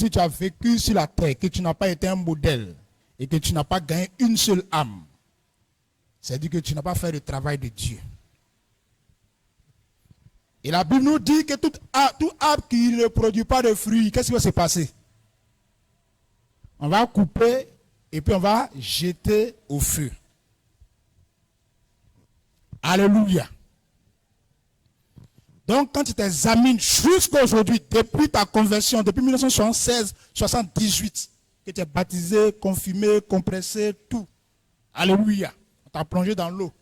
Si tu as vécu sur la terre, que tu n'as pas été un modèle et que tu n'as pas gagné une seule âme, c'est-à-dire que tu n'as pas fait le travail de Dieu. Et la Bible nous dit que tout arbre qui ne produit pas de fruits, qu'est-ce qui va se passer? On va couper et puis on va jeter au feu. Alléluia. Donc, quand tu t'examines jusqu'à aujourd'hui, depuis ta conversion, depuis 1976, 78, que tu es baptisé, confirmé, compressé, tout. Alléluia. On t'a plongé dans l'eau.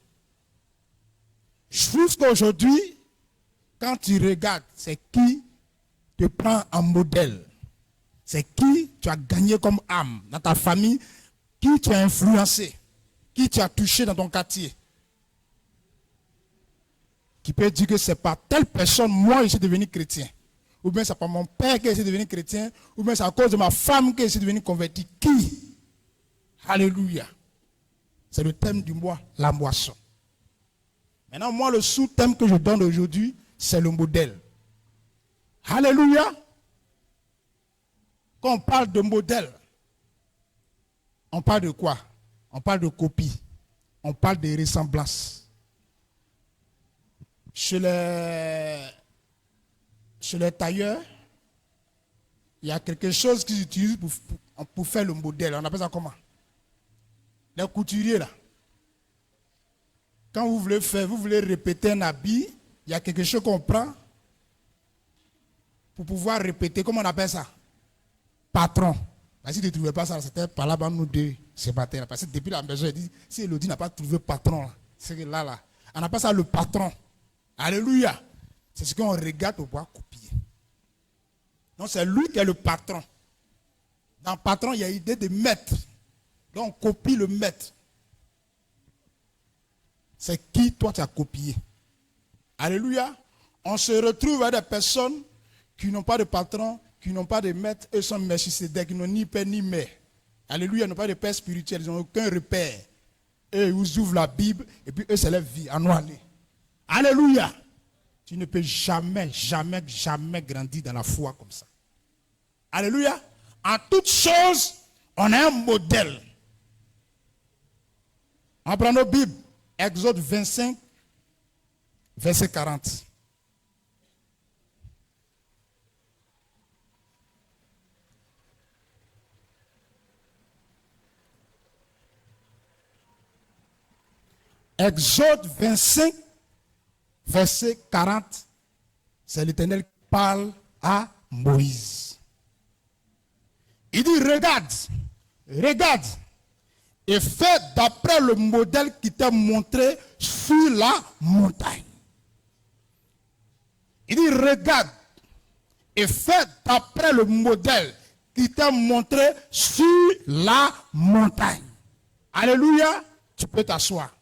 Jusqu'à aujourd'hui, quand tu regardes, c'est qui te prend en modèle. C'est qui tu as gagné comme âme dans ta famille, qui tu as influencé, qui tu as touché dans ton quartier. Qui peut dire que c'est pas telle personne, moi je suis devenu chrétien. Ou bien c'est pas mon père qui est devenu chrétien, ou bien c'est à cause de ma femme qui est devenue convertie. Qui? Alléluia. C'est le thème du mois, la moisson. Maintenant, moi, le sous-thème que je donne aujourd'hui, c'est le modèle. Alléluia. Quand on parle de modèle, on parle de quoi? On parle de copie. On parle de ressemblance. Chez les tailleurs, il y a quelque chose qu'ils utilisent pour faire le modèle. On appelle ça comment? Les couturiers là. Quand vous voulez répéter un habit, il y a quelque chose qu'on prend pour pouvoir répéter. Comment on appelle ça? Patron. Parce que si tu ne trouvais pas ça, c'était par là-bas nous deux ce matin. Parce que depuis la maison, elle dit, si Elodie n'a pas trouvé patron, c'est que là, on appelle ça le patron. Alléluia. C'est ce qu'on regarde pour pouvoir copier. Donc c'est lui qui est le patron. Dans le patron, il y a l'idée de maître. Donc on copie le maître. C'est qui toi tu as copié. Alléluia. On se retrouve avec des personnes qui n'ont pas de patron, qui n'ont pas de maître, eux sont Melchisédek, qui n'ont ni père ni mère. Alléluia, ils n'ont pas de père spirituel, ils n'ont aucun repère. Eux, ils ouvrent la Bible et puis eux, c'est leur vie en noir. Alléluia. Tu ne peux jamais grandir dans la foi comme ça. Alléluia. En toutes choses, on a un modèle. On prend nos Bibles. Exode 25, verset 40. Exode 25, verset 40. C'est l'Éternel qui parle à Moïse. Il dit, regarde, et fais d'après le modèle qui t'est montré sur la montagne. Il dit, regarde, et fais d'après le modèle qui t'est montré sur la montagne. Alléluia, tu peux t'asseoir.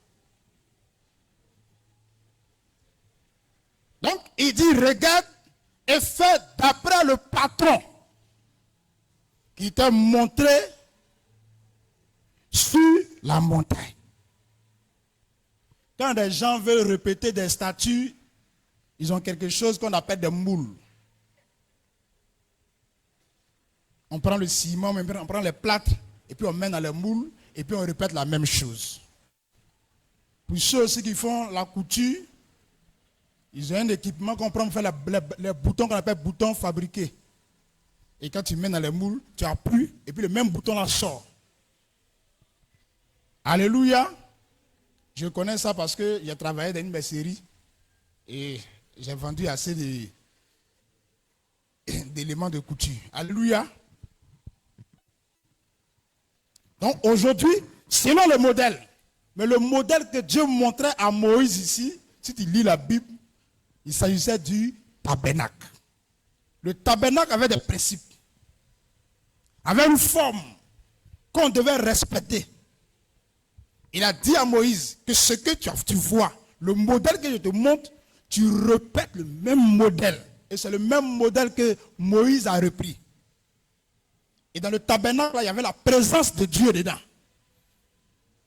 Donc, il dit, regarde et fais d'après le patron qui t'a montré sur la montagne. Quand des gens veulent répéter des statues, ils ont quelque chose qu'on appelle des moules. On prend le ciment, on prend les plâtres, et puis on met dans les moules, et puis on répète la même chose. Pour ceux aussi qui font la couture, ils ont un équipement qu'on prend pour faire les boutons qu'on appelle boutons fabriqués. Et quand tu mets dans les moules, tu appuies et puis le même bouton là sort. Alléluia. Je connais ça parce que j'ai travaillé dans une mercerie et j'ai vendu assez d'éléments de couture. Alléluia. Donc aujourd'hui, selon le modèle, mais le modèle que Dieu montrait à Moïse ici, si tu lis la Bible, il s'agissait du tabernacle. Le tabernacle avait des principes, avait une forme qu'on devait respecter. Il a dit à Moïse que ce que tu vois, le modèle que je te montre, tu répètes le même modèle. Et c'est le même modèle que Moïse a repris. Et dans le tabernacle, il y avait la présence de Dieu dedans.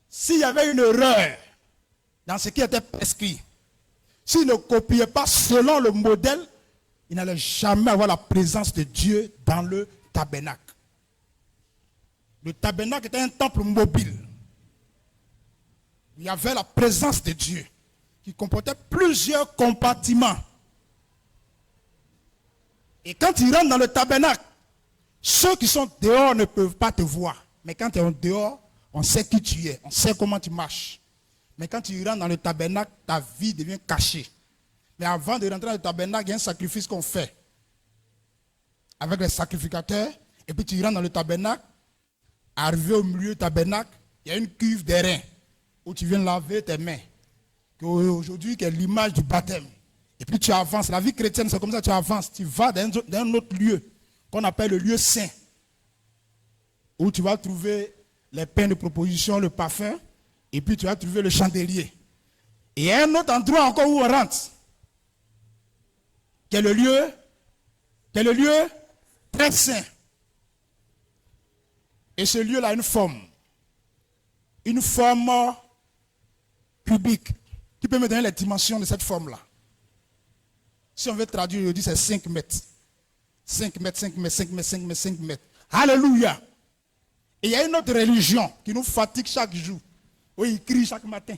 S'il y avait une erreur dans ce qui était prescrit, s'il ne copiait pas selon le modèle, il n'allait jamais avoir la présence de Dieu dans le tabernacle. Le tabernacle était un temple mobile. Il y avait la présence de Dieu qui comportait plusieurs compartiments. Et quand tu rentres dans le tabernacle, ceux qui sont dehors ne peuvent pas te voir. Mais quand tu es en dehors, on sait qui tu es, on sait comment tu marches. Mais quand tu rentres dans le tabernacle, ta vie devient cachée. Mais avant de rentrer dans le tabernacle, il y a un sacrifice qu'on fait avec les sacrificateurs. Et puis tu rentres dans le tabernacle. Arrivé au milieu du tabernacle, il y a une cuve d'airain où tu viens laver tes mains. Aujourd'hui, qui est l'image du baptême. Et puis tu avances. La vie chrétienne, c'est comme ça, tu avances. Tu vas dans un autre lieu qu'on appelle le lieu saint, où tu vas trouver les pains de proposition, le parfum, et puis tu vas trouver le chandelier. Et il y a un autre endroit encore où on rentre, qui est le lieu très saint. Et ce lieu-là a une forme cubique. Tu peux me donner les dimensions de cette forme-là? Si on veut traduire, je dis c'est 5 mètres. 5 mètres, 5 mètres, 5 mètres, 5 mètres, 5 mètres. Alléluia. Et il y a une autre religion qui nous fatigue chaque jour. Oui, il crie chaque matin.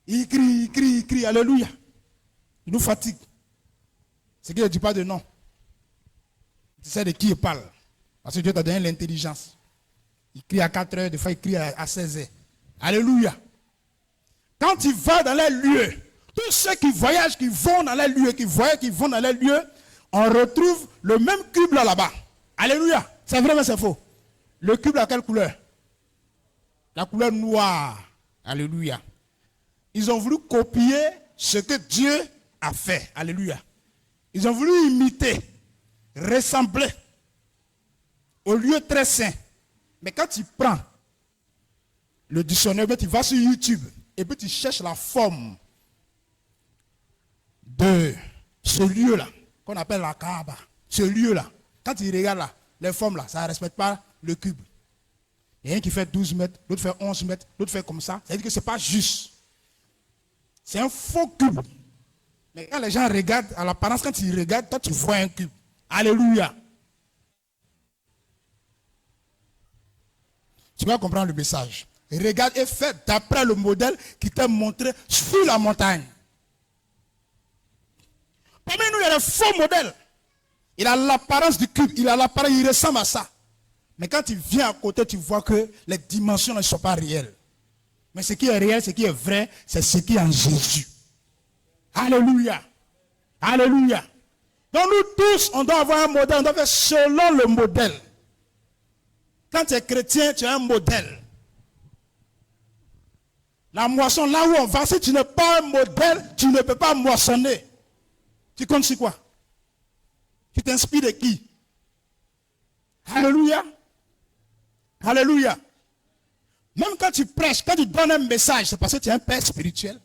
Il crie, alléluia. Il nous fatigue. C'est qu'il ne dit pas de nom. Tu sais de qui il parle. Parce que Dieu t'a donné l'intelligence. Il crie à 4 heures, des fois il crie à 16 heures. Alléluia. Quand tu vas dans les lieux, tous ceux qui voyagent, qui vont dans les lieux, qui vont dans les lieux, on retrouve le même cube là-bas. Alléluia. C'est vrai mais c'est faux. Le cube à quelle couleur? La couleur noire. Alléluia. Ils ont voulu copier ce que Dieu a fait. Alléluia. Ils ont voulu imiter, ressembler au lieu très saint. Mais quand tu prends le dictionnaire, tu vas sur YouTube et puis tu cherches la forme de ce lieu-là, qu'on appelle la Kaaba. Ce lieu-là, quand tu regardes là, les formes là, ça ne respecte pas le cube. Il y a un qui fait 12 mètres, l'autre fait 11 mètres, l'autre fait comme ça. Ça veut dire que ce n'est pas juste. C'est un faux cube. Mais quand les gens regardent, à l'apparence, quand ils regardent, toi tu vois un cube. Alléluia. Tu vas comprendre le message. Regarde et fais d'après le modèle qui t'est montré sur la montagne. Parmi nous, il y a un faux modèle. Il a l'apparence du cube, il ressemble à ça. Mais quand tu viens à côté, tu vois que les dimensions ne sont pas réelles. Mais ce qui est réel, ce qui est vrai, c'est ce qui est en Jésus. Alléluia. Alléluia. Donc nous tous, on doit avoir un modèle, on doit faire selon le modèle. Quand tu es chrétien, tu as un modèle. La moisson, là où on va, si tu n'es pas un modèle, tu ne peux pas moissonner. Tu comptes sur quoi? Tu t'inspires de qui? Alléluia. Alléluia. Même quand tu prêches, quand tu donnes un message, c'est parce que tu es un père spirituel.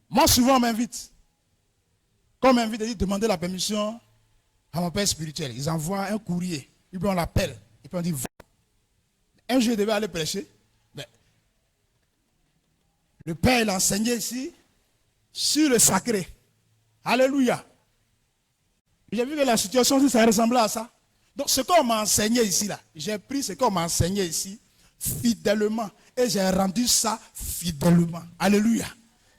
Moi, souvent, on m'invite. Quand on m'invite, ils demander la permission à mon père spirituel. Ils envoient un courrier. Et puis on l'appelle. Et puis on dit, va. Un jour, je devais aller prêcher. Mais le père, il a enseigné ici sur le sacré. Alléluia. J'ai vu que la situation aussi, ça ressemblait à ça. Donc, ce qu'on m'a enseigné ici, là, j'ai pris ce qu'on m'a enseigné ici, fidèlement. Et j'ai rendu ça fidèlement. Alléluia.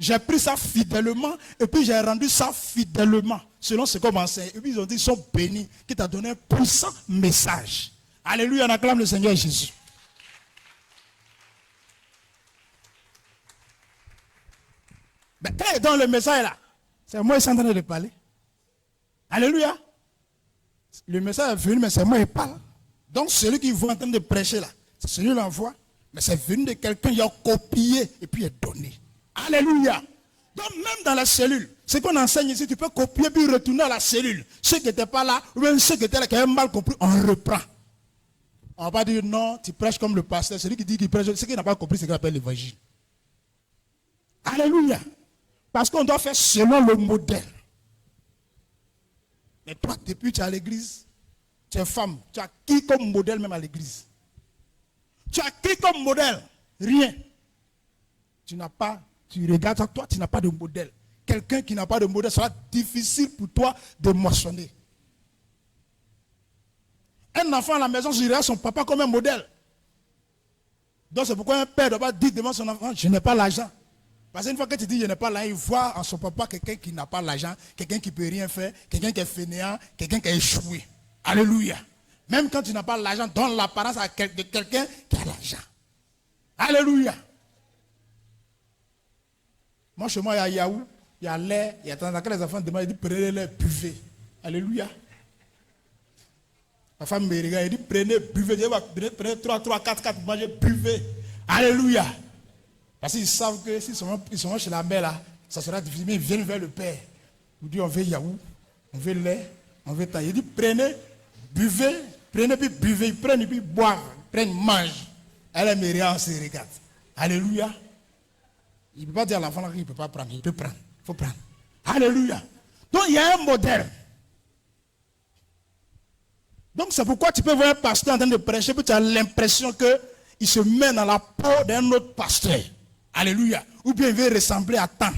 J'ai pris ça fidèlement, et puis j'ai rendu ça fidèlement, selon ce qu'on m'a enseigné. Et puis ils ont dit, ils sont bénis, qui t'a donné un puissant message. Alléluia, on acclame le Seigneur Jésus. Mais quand il donne le message là, c'est moi qui suis en train de parler. Alléluia. Le message est venu, mais c'est moi qui parle. Donc celui qui vous en train de prêcher là, c'est celui qui l'envoie, mais c'est venu de quelqu'un qui a copié et puis est donné. Alléluia. Donc même dans la cellule, ce qu'on enseigne ici, tu peux copier puis retourner à la cellule. Ceux qui n'étaient pas là, ou même ceux qui étaient là, qui avaient mal compris, on reprend. On ne va pas dire non, tu prêches comme le pasteur. Celui qui dit qu'il prêche, ce qui n'a pas compris, c'est ce qu'on appelle l'évangile. Alléluia. Parce qu'on doit faire selon le modèle. Mais toi, depuis que tu es à l'église, tu es femme, tu as qui comme modèle même à l'église? Tu as qui comme modèle? Rien. Tu n'as pas, tu regardes toi, tu n'as pas de modèle. Quelqu'un qui n'a pas de modèle, sera difficile pour toi de moissonner. Un enfant à la maison, il regarde son papa comme un modèle. Donc c'est pourquoi un père ne doit pas dire devant son enfant, je n'ai pas l'argent. Parce qu'une fois que tu dis je n'ai pas l'argent, il voit en son papa quelqu'un qui n'a pas l'argent, quelqu'un qui ne peut rien faire, quelqu'un qui est fainéant, quelqu'un qui a échoué. Alléluia. Même quand tu n'as pas l'argent, donne l'apparence de quelqu'un qui a l'argent. Alléluia. Moi, chez moi, il y a Yahoo, il y a lait, il y a tant que les enfants demandent, ils disent prenez-le, buvez. Alléluia. Ma femme me regarde, elle dit prenez, buvez. Prenez 3, 4, mangez, buvez. Alléluia. Parce qu'ils savent que s'ils sont chez la mère là, ça sera difficile. Mais ils viennent vers le père. Ils disent on veut Yahoo, on veut lait, on veut tant. Il dit prenez, buvez, prenez puis buvez. Ils prennent puis boivent, ils prennent, mangent. Elle me regarde, on se regarde. Alléluia. Il ne peut pas dire à l'enfant qu'il ne peut pas prendre. Il peut prendre. Il faut prendre. Alléluia. Donc il y a un modèle. Donc c'est pourquoi tu peux voir un pasteur en train de prêcher, puis tu as l'impression qu'il se met dans la peau d'un autre pasteur. Alléluia. Ou bien il veut ressembler à tant.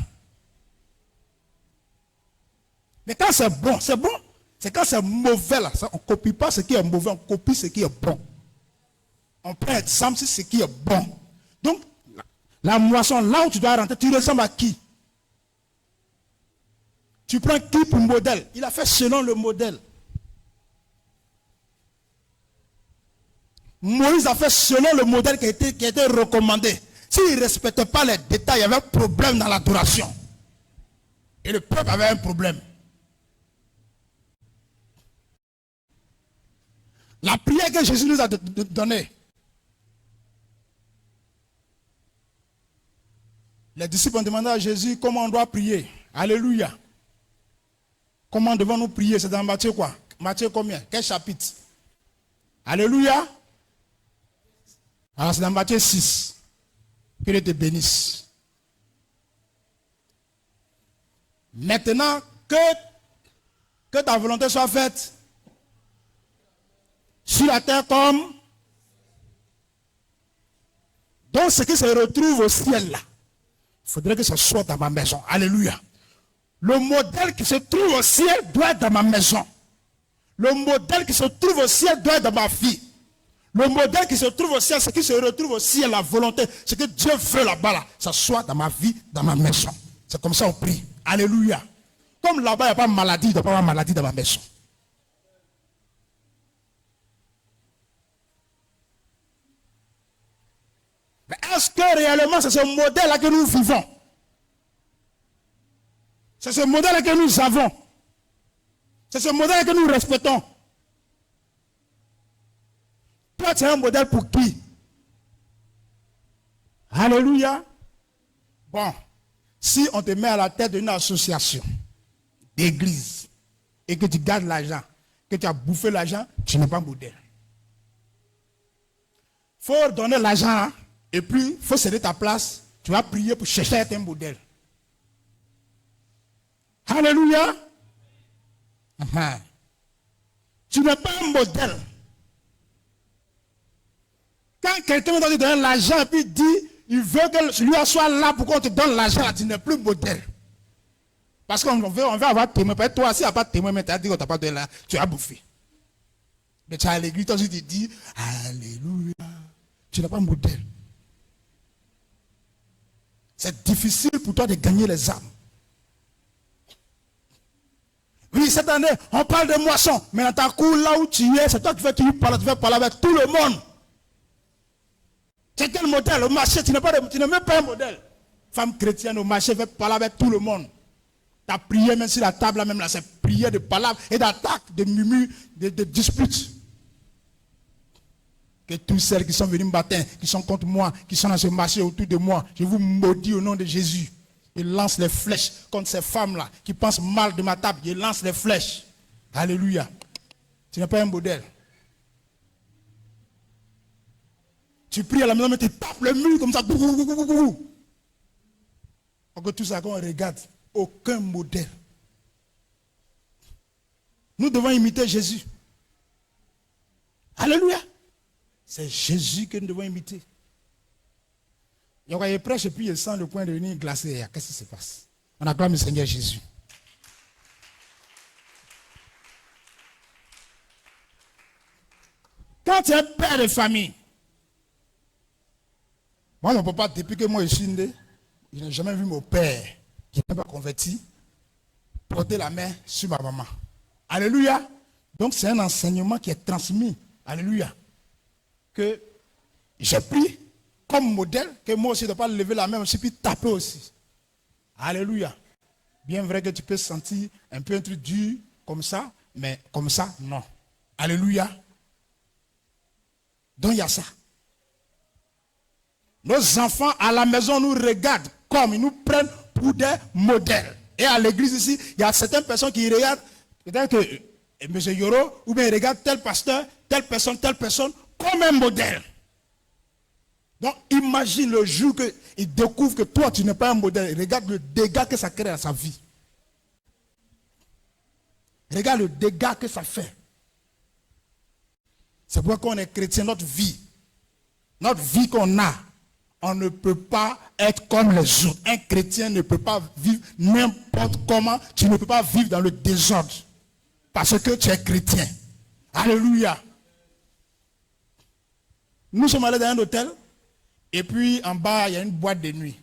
Mais quand c'est bon, c'est bon. C'est quand c'est mauvais là. On ne copie pas ce qui est mauvais, on copie ce qui est bon. On prend exemple sur ce qui est bon. Donc, la moisson, là où tu dois rentrer, tu ressembles à qui? Tu prends qui pour modèle? Il a fait selon le modèle. Moïse a fait selon le modèle qui a été recommandé. S'il ne respectait pas les détails, il y avait un problème dans l'adoration. Et le peuple avait un problème. La prière que Jésus nous a donnée, les disciples ont demandé à Jésus comment on doit prier. Alléluia. Comment devons-nous prier? C'est dans Matthieu quoi? Matthieu combien? Quel chapitre? Alléluia. Alors c'est dans Matthieu 6. Que Dieu te bénisse. Maintenant que ta volonté soit faite sur la terre comme donc ce qui se retrouve au ciel là. Il faudrait que ça soit dans ma maison. Alléluia. Le modèle qui se trouve au ciel doit être dans ma maison. Le modèle qui se trouve au ciel doit être dans ma vie. Le modèle qui se trouve au ciel, ce qui se retrouve au ciel, la volonté, ce que Dieu veut là-bas, là, ça soit dans ma vie, dans ma maison. C'est comme ça on prie. Alléluia. Comme là-bas, il n'y a pas de maladie, il ne doit pas y avoir maladie dans ma maison. Mais est-ce que réellement c'est ce modèle-là que nous vivons? C'est ce modèle que nous avons. C'est ce modèle que nous respectons. Toi, tu es un modèle pour qui? Alléluia. Bon, si on te met à la tête d'une association d'église et que tu gardes l'argent, que tu as bouffé l'argent, tu n'es pas modèle. Il faut donner l'argent, hein, et puis il faut céder ta place. Tu vas prier pour chercher à être un modèle. Alléluia. Tu n'es pas un modèle. Quand quelqu'un va te donner l'argent et puis dit, il veut que celui soit là pour qu'on te donne l'argent, tu n'es plus modèle. Parce qu'on veut avoir témoin. Peut-être toi, s'il n'y a pas de témoin, mais tu as dit qu'on t'a pas donné là, tu as bouffé. Mais tu es à l'église, toi, tu te dis, alléluia. Tu n'es pas modèle. C'est difficile pour toi de gagner les âmes. Oui, cette année, on parle de moisson. Mais dans ta cour, là où tu es, c'est toi qui fais parler, tu fais parler avec tout le monde. C'est quel modèle? Au marché, tu n'es même pas un modèle. Femme chrétienne au marché, fait parler avec tout le monde. Ta prière, même sur la table, là, même là, c'est prière de palabres et d'attaques, de murmures, de disputes. Que tous celles qui sont venus me battre, qui sont contre moi, qui sont dans ce marché autour de moi, je vous maudis au nom de Jésus. Il lance les flèches contre ces femmes-là qui pensent mal de ma table. Il lance les flèches. Alléluia. Tu n'es pas un modèle. Tu pries à la maison, mais tu tapes le mur comme ça. Encore tout ça, quand on regarde, aucun modèle. Nous devons imiter Jésus. Alléluia. C'est Jésus que nous devons imiter. Il prêche et puis il sent le point de venir glacé. Qu'est-ce qui se passe? On acclame le Seigneur Jésus. Quand tu es père de famille, moi, mon papa, depuis que moi je suis né, je n'ai jamais vu mon père, qui n'est pas converti, porter la main sur ma maman. Alléluia. Donc c'est un enseignement qui est transmis. Alléluia. Que j'ai pris comme modèle, que moi aussi je ne dois pas lever la main aussi, puis taper aussi. Alléluia. Bien vrai que tu peux sentir un peu un truc dur comme ça, mais comme ça, non. Alléluia. Donc il y a ça. Nos enfants à la maison nous regardent comme ils nous prennent pour des modèles. Et à l'église ici, il y a certaines personnes qui regardent, peut-être que M. Yoro, ou bien ils regardent tel pasteur, telle personne, comme un modèle. Donc imagine le jour qu'il découvre que toi tu n'es pas un modèle. Regarde le dégât que ça crée dans sa vie. Regarde le dégât que ça fait. C'est pourquoi quand on est chrétien, notre vie qu'on a, on ne peut pas être comme les autres. Un chrétien ne peut pas vivre n'importe comment. Tu ne peux pas vivre dans le désordre. Parce que tu es chrétien. Alléluia. Nous sommes allés dans un hôtel. Et puis en bas, il y a une boîte de nuit.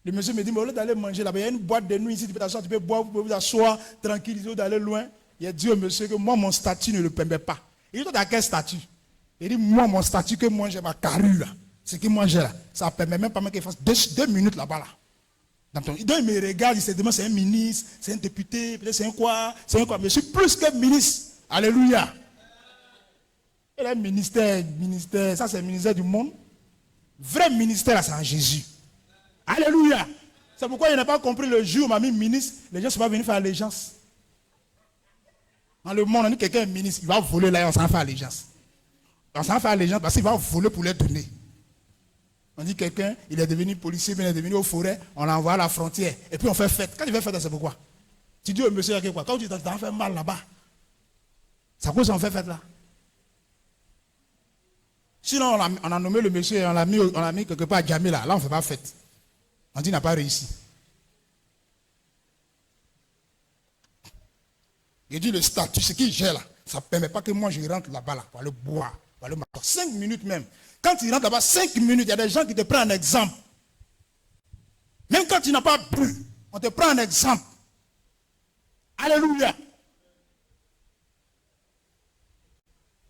Le monsieur me dit, mais au lieu d'aller manger là-bas, il y a une boîte de nuit ici. Tu peux t'asseoir, tu peux boire, tu peux vous asseoir tranquille, au lieu d'aller loin. Il a dit au monsieur que moi, mon statut ne le permet pas. Il dit, toi, quel statut? Il dit, moi, mon statut que moi j'ai ma carrure là. Ce que moi j'ai là, ça ne permet même pas qu'il fasse 2 minutes là-bas là. Donc il me regarde, il se demande, c'est un ministre, c'est un député, peut-être c'est un quoi, mais je suis plus que ministre. Alléluia. Et le ministère, ça c'est le ministère du monde. Vrai ministère, c'est en Jésus. Alléluia. C'est pourquoi il n'a pas compris le jour où on m'a mis ministre, les gens ne sont pas venus faire allégeance. Dans le monde, on dit quelqu'un est ministre, il va voler là et on s'en fait allégeance. On s'en fait allégeance parce qu'il va voler pour les donner. On dit quelqu'un, il est devenu policier, il est devenu aux forêts, on l'envoie à la frontière. Et puis on fait fête. Quand tu fais fête, c'est pourquoi? Tu dis au monsieur, il y a quoi? Quand tu t'en fais mal là-bas, c'est à cause qu'on fait fête là. Sinon, on a nommé le monsieur, on l'a mis quelque part à Djamé là. Là, on ne fait pas fête. On dit, il n'a pas réussi. Il dit, le statut, ce qu'il gère là, ça ne permet pas que moi je rentre là-bas là, pour aller boire, pour aller m'asseoir. 5 minutes même. Quand tu rentres là-bas, 5 minutes, il y a des gens qui te prennent un exemple. Même quand tu n'as pas bu, on te prend un exemple. Alléluia.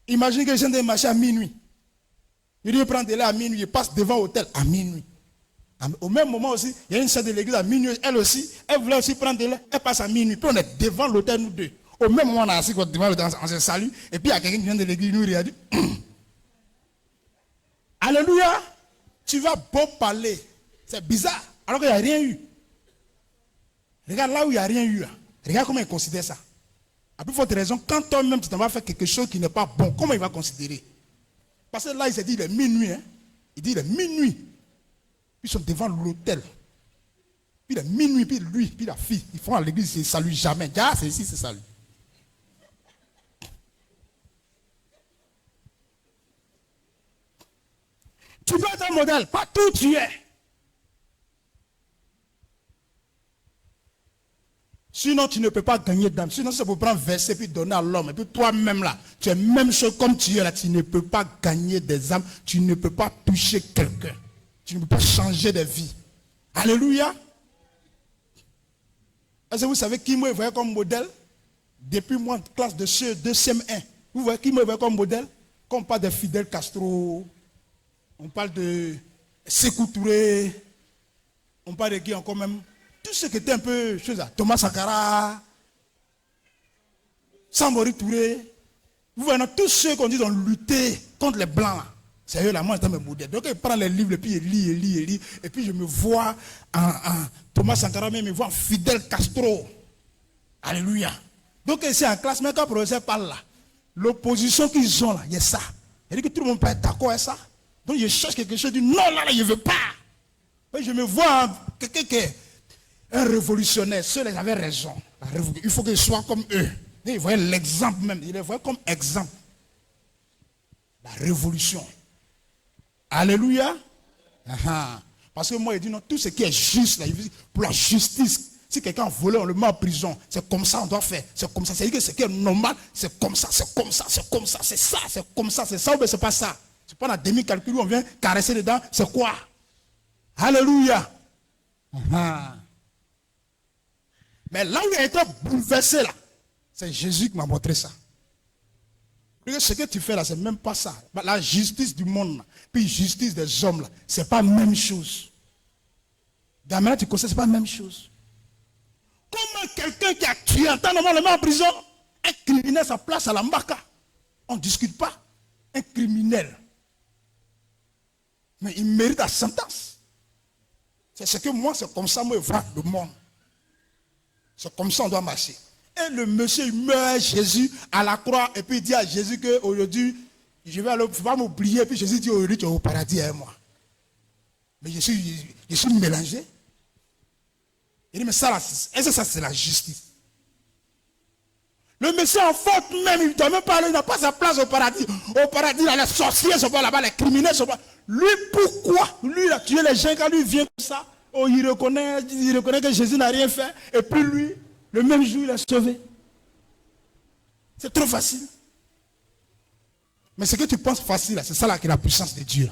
Imagine que je viens de marcher à minuit. Il dit, prendre de là à minuit, il passe devant l'hôtel à minuit. Au même moment aussi, il y a une sœur de l'église à minuit, elle aussi, elle voulait aussi prendre de là, elle passe à minuit. Puis on est devant l'hôtel, nous deux. Au même moment, on a assis devant l'hôtel, on se salue. Et puis il y a quelqu'un qui vient de l'église, nous regarde. Alléluia. Tu vas beau parler. C'est bizarre. Alors qu'il n'y a rien eu. Regarde là où il n'y a rien eu. Là. Regarde comment il considère ça. À plus forte raison, quand toi-même tu t'en vas faire quelque chose qui n'est pas bon, comment il va considérer? Parce que là, il s'est dit, il est minuit. Hein? Il dit, il est minuit. Puis ils sont devant l'hôtel. Puis il est minuit, puis lui, puis la fille, ils font à l'église, ils ne saluent jamais. Ah, c'est ici, c'est salut. Tu peux être un modèle, pas tout tu es. Sinon, tu ne peux pas gagner d'âme. Sinon, c'est pour prendre verset puis donner à l'homme. Et puis toi-même là, tu es même chose comme tu es là. Tu ne peux pas gagner des âmes. Tu ne peux pas toucher quelqu'un. Tu ne peux pas changer de vie. Alléluia. Est-ce que vous savez qui me voyait comme modèle? Depuis moi, classe de CE, 2e 1. Vous voyez qui me voyait comme modèle? Quand on parle de Fidel Castro, on parle de Sékou Touré, on parle de qui encore même? Tout ce qui était un peu chose là, Thomas Sankara, Samori Touré, vous voyez, tous ceux qu'on dit ont lutté contre les blancs, c'est eux là, moi j'étais mes modèles. Donc je prends les livres et puis je lis, et puis je me vois en Thomas Sankara, mais je me vois en Fidel Castro. Alléluia. Donc ici en classe, même quand le professeur parle là, l'opposition qu'ils ont là, il y a ça. Il dit que tout le monde peut être d'accord avec ça. Donc je cherche quelque chose, je dis non, là, je ne veux pas. Et je me vois quelqu'un qui est un révolutionnaire, ceux-là avaient raison. Il faut qu'ils soient comme eux. Ils voyaient l'exemple même. Ils les voyaient comme exemple. La révolution. Alléluia. Parce que moi, il dit non, tout ce qui est juste, là, pour la justice, Si quelqu'un a volé, on le met en prison. C'est comme ça on doit faire. C'est comme ça. C'est-à-dire que ce qui est normal, c'est comme ça, c'est comme ça, c'est comme ça, c'est ça, c'est comme ça, c'est ça ou bien c'est pas ça. C'est pas un demi-calcul où on vient caresser dedans. C'est quoi? Alléluia. Mais là où il a été bouleversé là, c'est Jésus qui m'a montré ça. Parce que ce que tu fais là, c'est même pas ça. La justice du monde, là, puis la justice des hommes là, c'est pas la même chose. Maintenant, tu conseilles, c'est pas la même chose. Comment quelqu'un qui a tué un temps normal le met en prison, un criminel sa place à la mbaka. On ne discute pas. Un criminel. Mais il mérite la sentence. C'est ce que moi, c'est comme ça, moi, je vois le monde. C'est comme ça on doit marcher. Et le monsieur, il meurt, Jésus, à la croix, et puis il dit à Jésus qu'aujourd'hui, je vais aller, il ne faut pas m'oublier, puis Jésus dit, aujourd'hui, tu es au paradis avec moi. Mais je suis mélangé. Il dit, mais ça, est-ce que ça, c'est la justice? Le monsieur en faute même, il ne doit même pas aller, il n'a pas sa place au paradis. Au paradis, là, les sorciers sont pas là-bas, les criminels sont pas. Lui, pourquoi? Lui, il a tué les gens quand lui vient comme ça. Oh, il reconnaît que Jésus n'a rien fait. Et puis lui, le même jour, il a sauvé. C'est trop facile. Mais ce que tu penses facile, c'est ça là qui est la puissance de Dieu.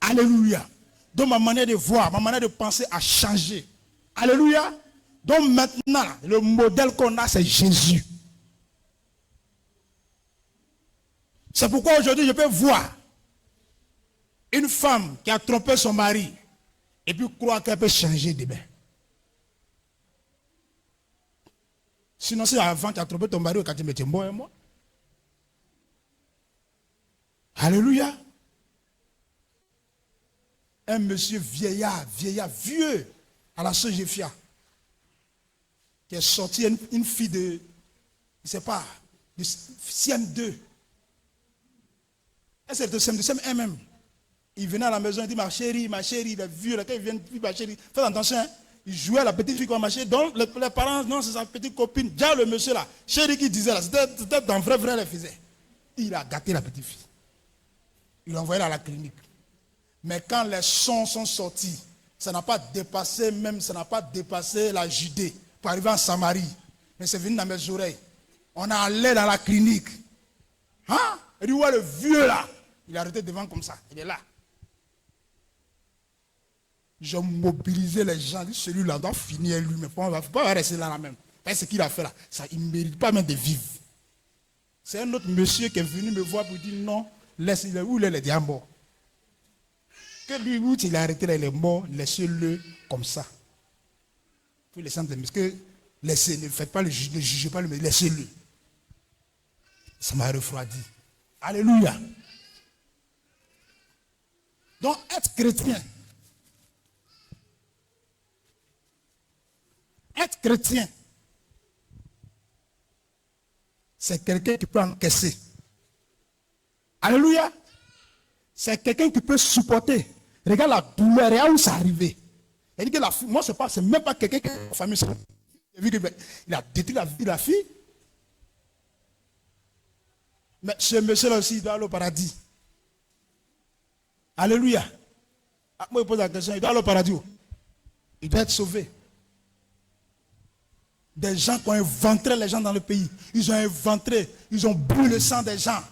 Alléluia. Donc ma manière de voir, ma manière de penser a changé. Alléluia. Donc maintenant, le modèle qu'on a, c'est Jésus. C'est pourquoi aujourd'hui, je peux voir une femme qui a trompé son mari et puis croire qu'elle peut changer demain. Sinon, c'est avant tu as trompé ton mari, quand tu mettais moi et moi. Alléluia. Un monsieur vieillard, vieux, à la Sogefia, qui est sorti une fille de, je ne sais pas, de CM2. Elle c'est de CM1 Il venait à la maison, il dit, ma chérie, il est vieux, là, quand il vient, ma chérie, faites attention, hein. Il jouait à la petite fille qui va marcher, donc les parents, non, c'est sa petite copine. Déjà le monsieur là, chérie qui disait là, c'était dans vrai, elle faisait. Il a gâté la petite fille. Il l'a envoyé à la clinique. Mais quand les sons sont sortis, ça n'a pas dépassé la Judée pour arriver en Samarie. Mais c'est venu dans mes oreilles. On a allé dans la clinique. Hein? Il dit, ouais, le vieux là. Il est arrêté devant comme ça. Il est là. J'ai mobilisé les gens. Celui-là doit finir lui. Mais il ne faut pas rester là même. Parce que ce qu'il a fait là, ça, il ne mérite pas même de vivre. C'est un autre monsieur qui est venu me voir pour dire non, laisse-le, où il est déjà mort. Que lui, où il est arrêté là, il est mort, laissez-le comme ça. Puis les centres, parce que laissez, ne faites pas le juge, ne jugez pas le mais laissez-le. Ça m'a refroidi. Alléluia. Donc, être chrétien, c'est quelqu'un qui peut encaisser. Alléluia. C'est quelqu'un qui peut supporter. Regarde la douleur, regarde où ça arrivé. Il dit que moi, c'est même pas quelqu'un qui est en famille. Il a détruit la vie de la fille. Mais ce monsieur-là aussi, il doit aller au paradis. Alléluia. Moi, je pose la question, il doit aller au paradis. Il doit être sauvé. Des gens qui ont inventé les gens dans le pays. Ils ont bu le sang des gens.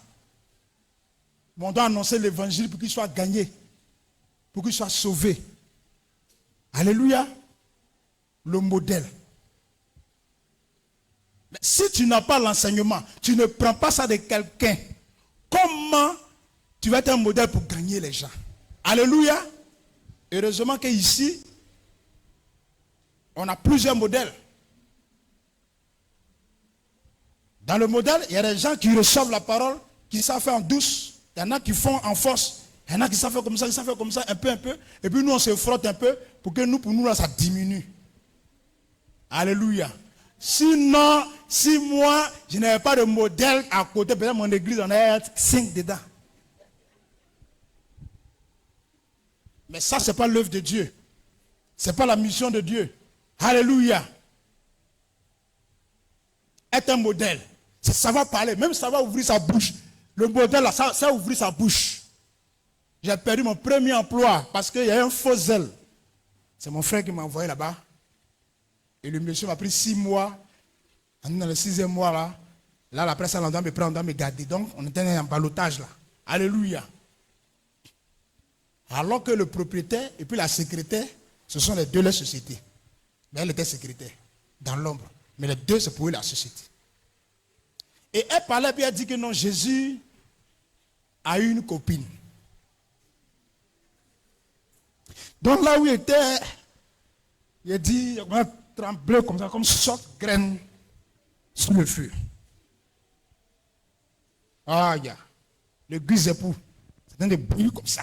Mais on doit annoncer l'évangile pour qu'il soit gagné. Pour qu'il soit sauvé. Alléluia. Le modèle. Mais si tu n'as pas l'enseignement, tu ne prends pas ça de quelqu'un, comment tu vas être un modèle pour gagner les gens? Alléluia. Heureusement qu'ici, on a plusieurs modèles. Dans le modèle, il y a des gens qui reçoivent la parole, qui savent faire en douce. Il y en a qui font en force. Il y en a qui savent faire comme ça, un peu. Et puis nous, on se frotte un peu pour nous, là, ça diminue. Alléluia. Sinon, si moi, je n'avais pas de modèle à côté, peut-être mon église, on a 5 dedans. Mais ça, ce n'est pas l'œuvre de Dieu. Ce n'est pas la mission de Dieu. Alléluia. Être un modèle, c'est savoir parler, même savoir ouvrir sa bouche. Le modèle, là, ça ouvrir sa bouche. J'ai perdu mon premier emploi parce qu'il y a un faux zèle. C'est mon frère qui m'a envoyé là-bas. Et le monsieur m'a pris 6 mois. Dans le 6e mois, là, la presse, on doit me prendre, on doit me garder. Donc, on était en ballottage là. Alléluia. Alors que le propriétaire et puis la secrétaire, ce sont les deux les sociétés. Mais elle était secrétaire, dans l'ombre. Mais les deux, c'est pour eux la société. Et elle parlait, puis elle dit que non, Jésus a eu une copine. Donc là où il était, il a dit, il a tremblé comme ça, comme sorte graine sous le feu. Ah, il y a le gris-époux, c'est un de bouillir comme ça.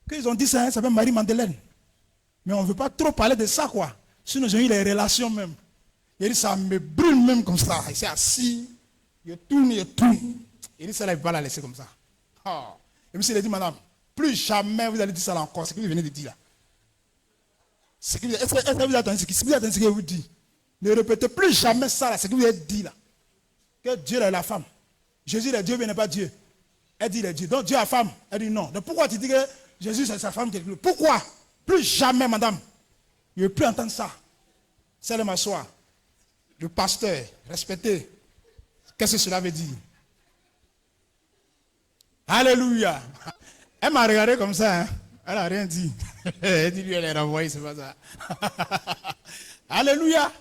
Qu'ils ont dit ça, ça s'appelle Marie-Madeleine. Mais on ne veut pas trop parler de ça, quoi. Sinon, j'ai eu les relations même. Il dit, ça me brûle même comme ça. Il s'est assis, il tourne. Il dit, ça, là, il ne peut pas la laisser comme ça. Oh. Et monsieur, il a dit, madame, plus jamais vous allez dire ça là encore. C'est ce que vous venez de dire là. Est-ce que vous attendez ce que vous dites? Ne répétez plus jamais ça là, ce que vous avez dit là. Que Dieu est la femme. Jésus est Dieu, mais n'est pas Dieu. Elle dit, il est Dieu. Donc Dieu est la femme. Elle dit non. Donc pourquoi tu dis que Jésus c'est sa femme? Pourquoi? Plus jamais, madame. Je ne veux plus entendre ça. C'est de m'asseoir. Le pasteur, respecté. Qu'est-ce que cela veut dire? Alléluia. Elle m'a regardé comme ça. Hein? Elle n'a rien dit. Elle dit, lui, elle est renvoyée, c'est pas ça. Alléluia.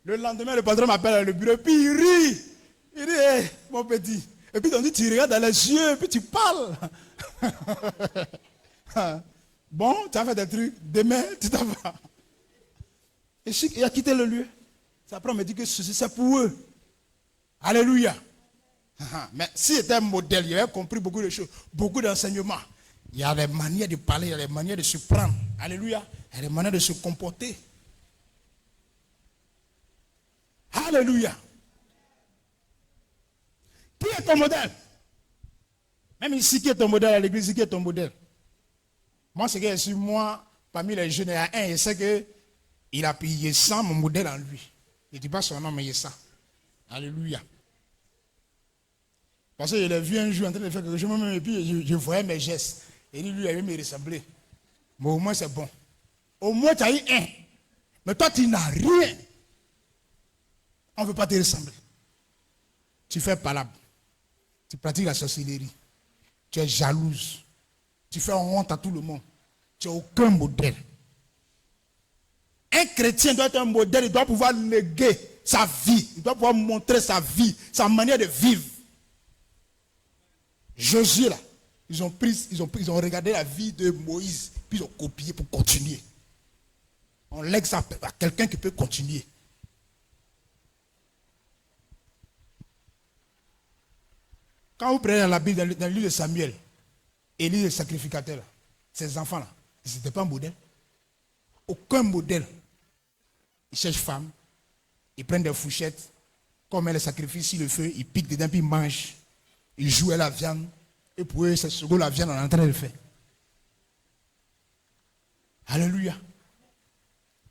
Le lendemain, le patron m'appelle à le bureau, puis il rit. Il dit, hey, mon petit. Et puis, on dit, tu regardes dans les yeux, puis tu parles. Bon, tu as fait des trucs. Demain, tu t'en vas. Et il a quitté le lieu. Après, on me dit que ceci, c'est pour eux. Alléluia. Mais s'il était un modèle, il avait compris beaucoup de choses, beaucoup d'enseignements. Il y a des manières de parler, il y a des manières de se prendre. Alléluia. Il y a des manières de se comporter. Alléluia. Qui est ton modèle? Même ici, qui est ton modèle à l'église, qui est ton modèle? Moi, c'est que je suis moi, parmi les jeunes, il y a un, je sais qu'il a payé ça, mon modèle en lui. Je ne dis pas son nom, mais il y a ça. Alléluia. Parce que je l'ai vu un jour en train de faire quelque chose, et puis je voyais mes gestes. Et lui, il avait me ressemblé. Mais au moins, c'est bon. Au moins, tu as eu un. Mais toi, tu n'as rien. On ne veut pas te ressembler. Tu fais palabre. Tu pratiques la sorcellerie. Tu es jalouse. Tu fais honte à tout le monde. Tu n'as aucun modèle. Un chrétien doit être un modèle. Il doit pouvoir léguer sa vie. Il doit pouvoir montrer sa vie, sa manière de vivre. Josué, là, ils ont regardé la vie de Moïse, puis ils ont copié pour continuer. On lègue ça à quelqu'un qui peut continuer. Quand vous prenez la Bible, dans le livre de Samuel, Élie le sacrificateur, ces enfants-là, ils n'étaient pas un modèle. Aucun modèle. Ils cherchent femme, ils prennent des fourchettes, comme ils les sacrifient sur le feu, ils piquent dedans, puis ils mangent. Ils jouent à la viande, et pour eux, c'est ce que la viande est en train de faire. Alléluia.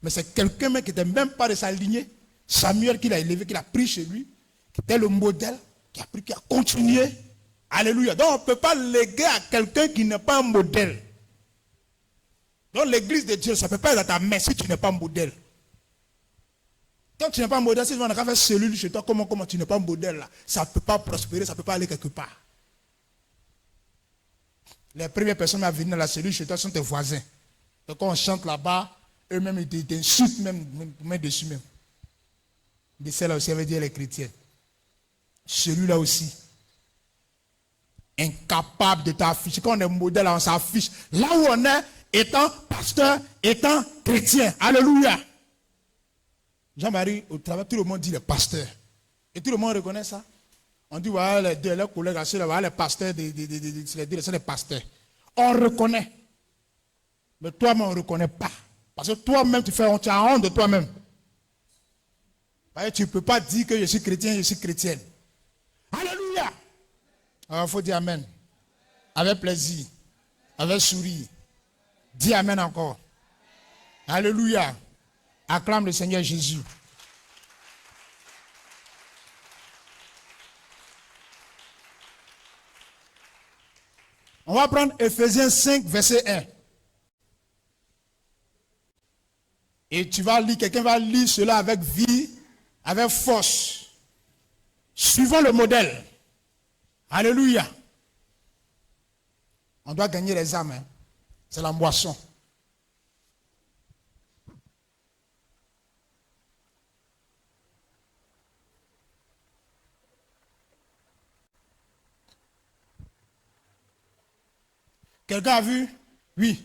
Mais c'est quelqu'un qui n'était même pas de sa lignée, Samuel qui l'a élevé, qui l'a pris chez lui, qui était le modèle, qui a pris, qui a continué. Alléluia. Donc on ne peut pas léguer à quelqu'un qui n'est pas un modèle. Donc l'église de Dieu, ça ne peut pas être à ta main si tu n'es pas un modèle. Quand tu n'es pas un modèle, si tu vas faire cellule chez toi, comment tu n'es pas un modèle là, ça ne peut pas prospérer, ça ne peut pas aller quelque part. Les premières personnes à venir dans la cellule chez toi sont tes voisins. Donc quand on chante là-bas, eux-mêmes ils t'insultent même dessus même. Mais celle-là aussi, ça veut dire les chrétiens. Celui-là aussi. Incapable de t'afficher. Quand on est modèle, on s'affiche. Là où on est, étant pasteur, étant chrétien. Alléluia. Jean-Marie, au travail, tout le monde dit le pasteur. Et tout le monde reconnaît ça. On dit, voilà, les collègues, voilà, les pasteurs, c'est les pasteurs. On reconnaît. Mais toi-même, on ne reconnaît pas. Parce que toi-même, tu as honte de toi-même. Tu ne peux pas dire que je suis chrétien, je suis chrétienne. Alléluia. Alors, il faut dire Amen. Avec plaisir. Avec sourire. Dis Amen encore. Alléluia. Acclame le Seigneur Jésus. On va prendre Ephésiens 5, verset 1. Et tu vas lire, quelqu'un va lire cela avec vie, avec force. Suivons le modèle. Alléluia. On doit gagner les âmes. Hein. C'est la moisson. Quelqu'un a vu? Oui.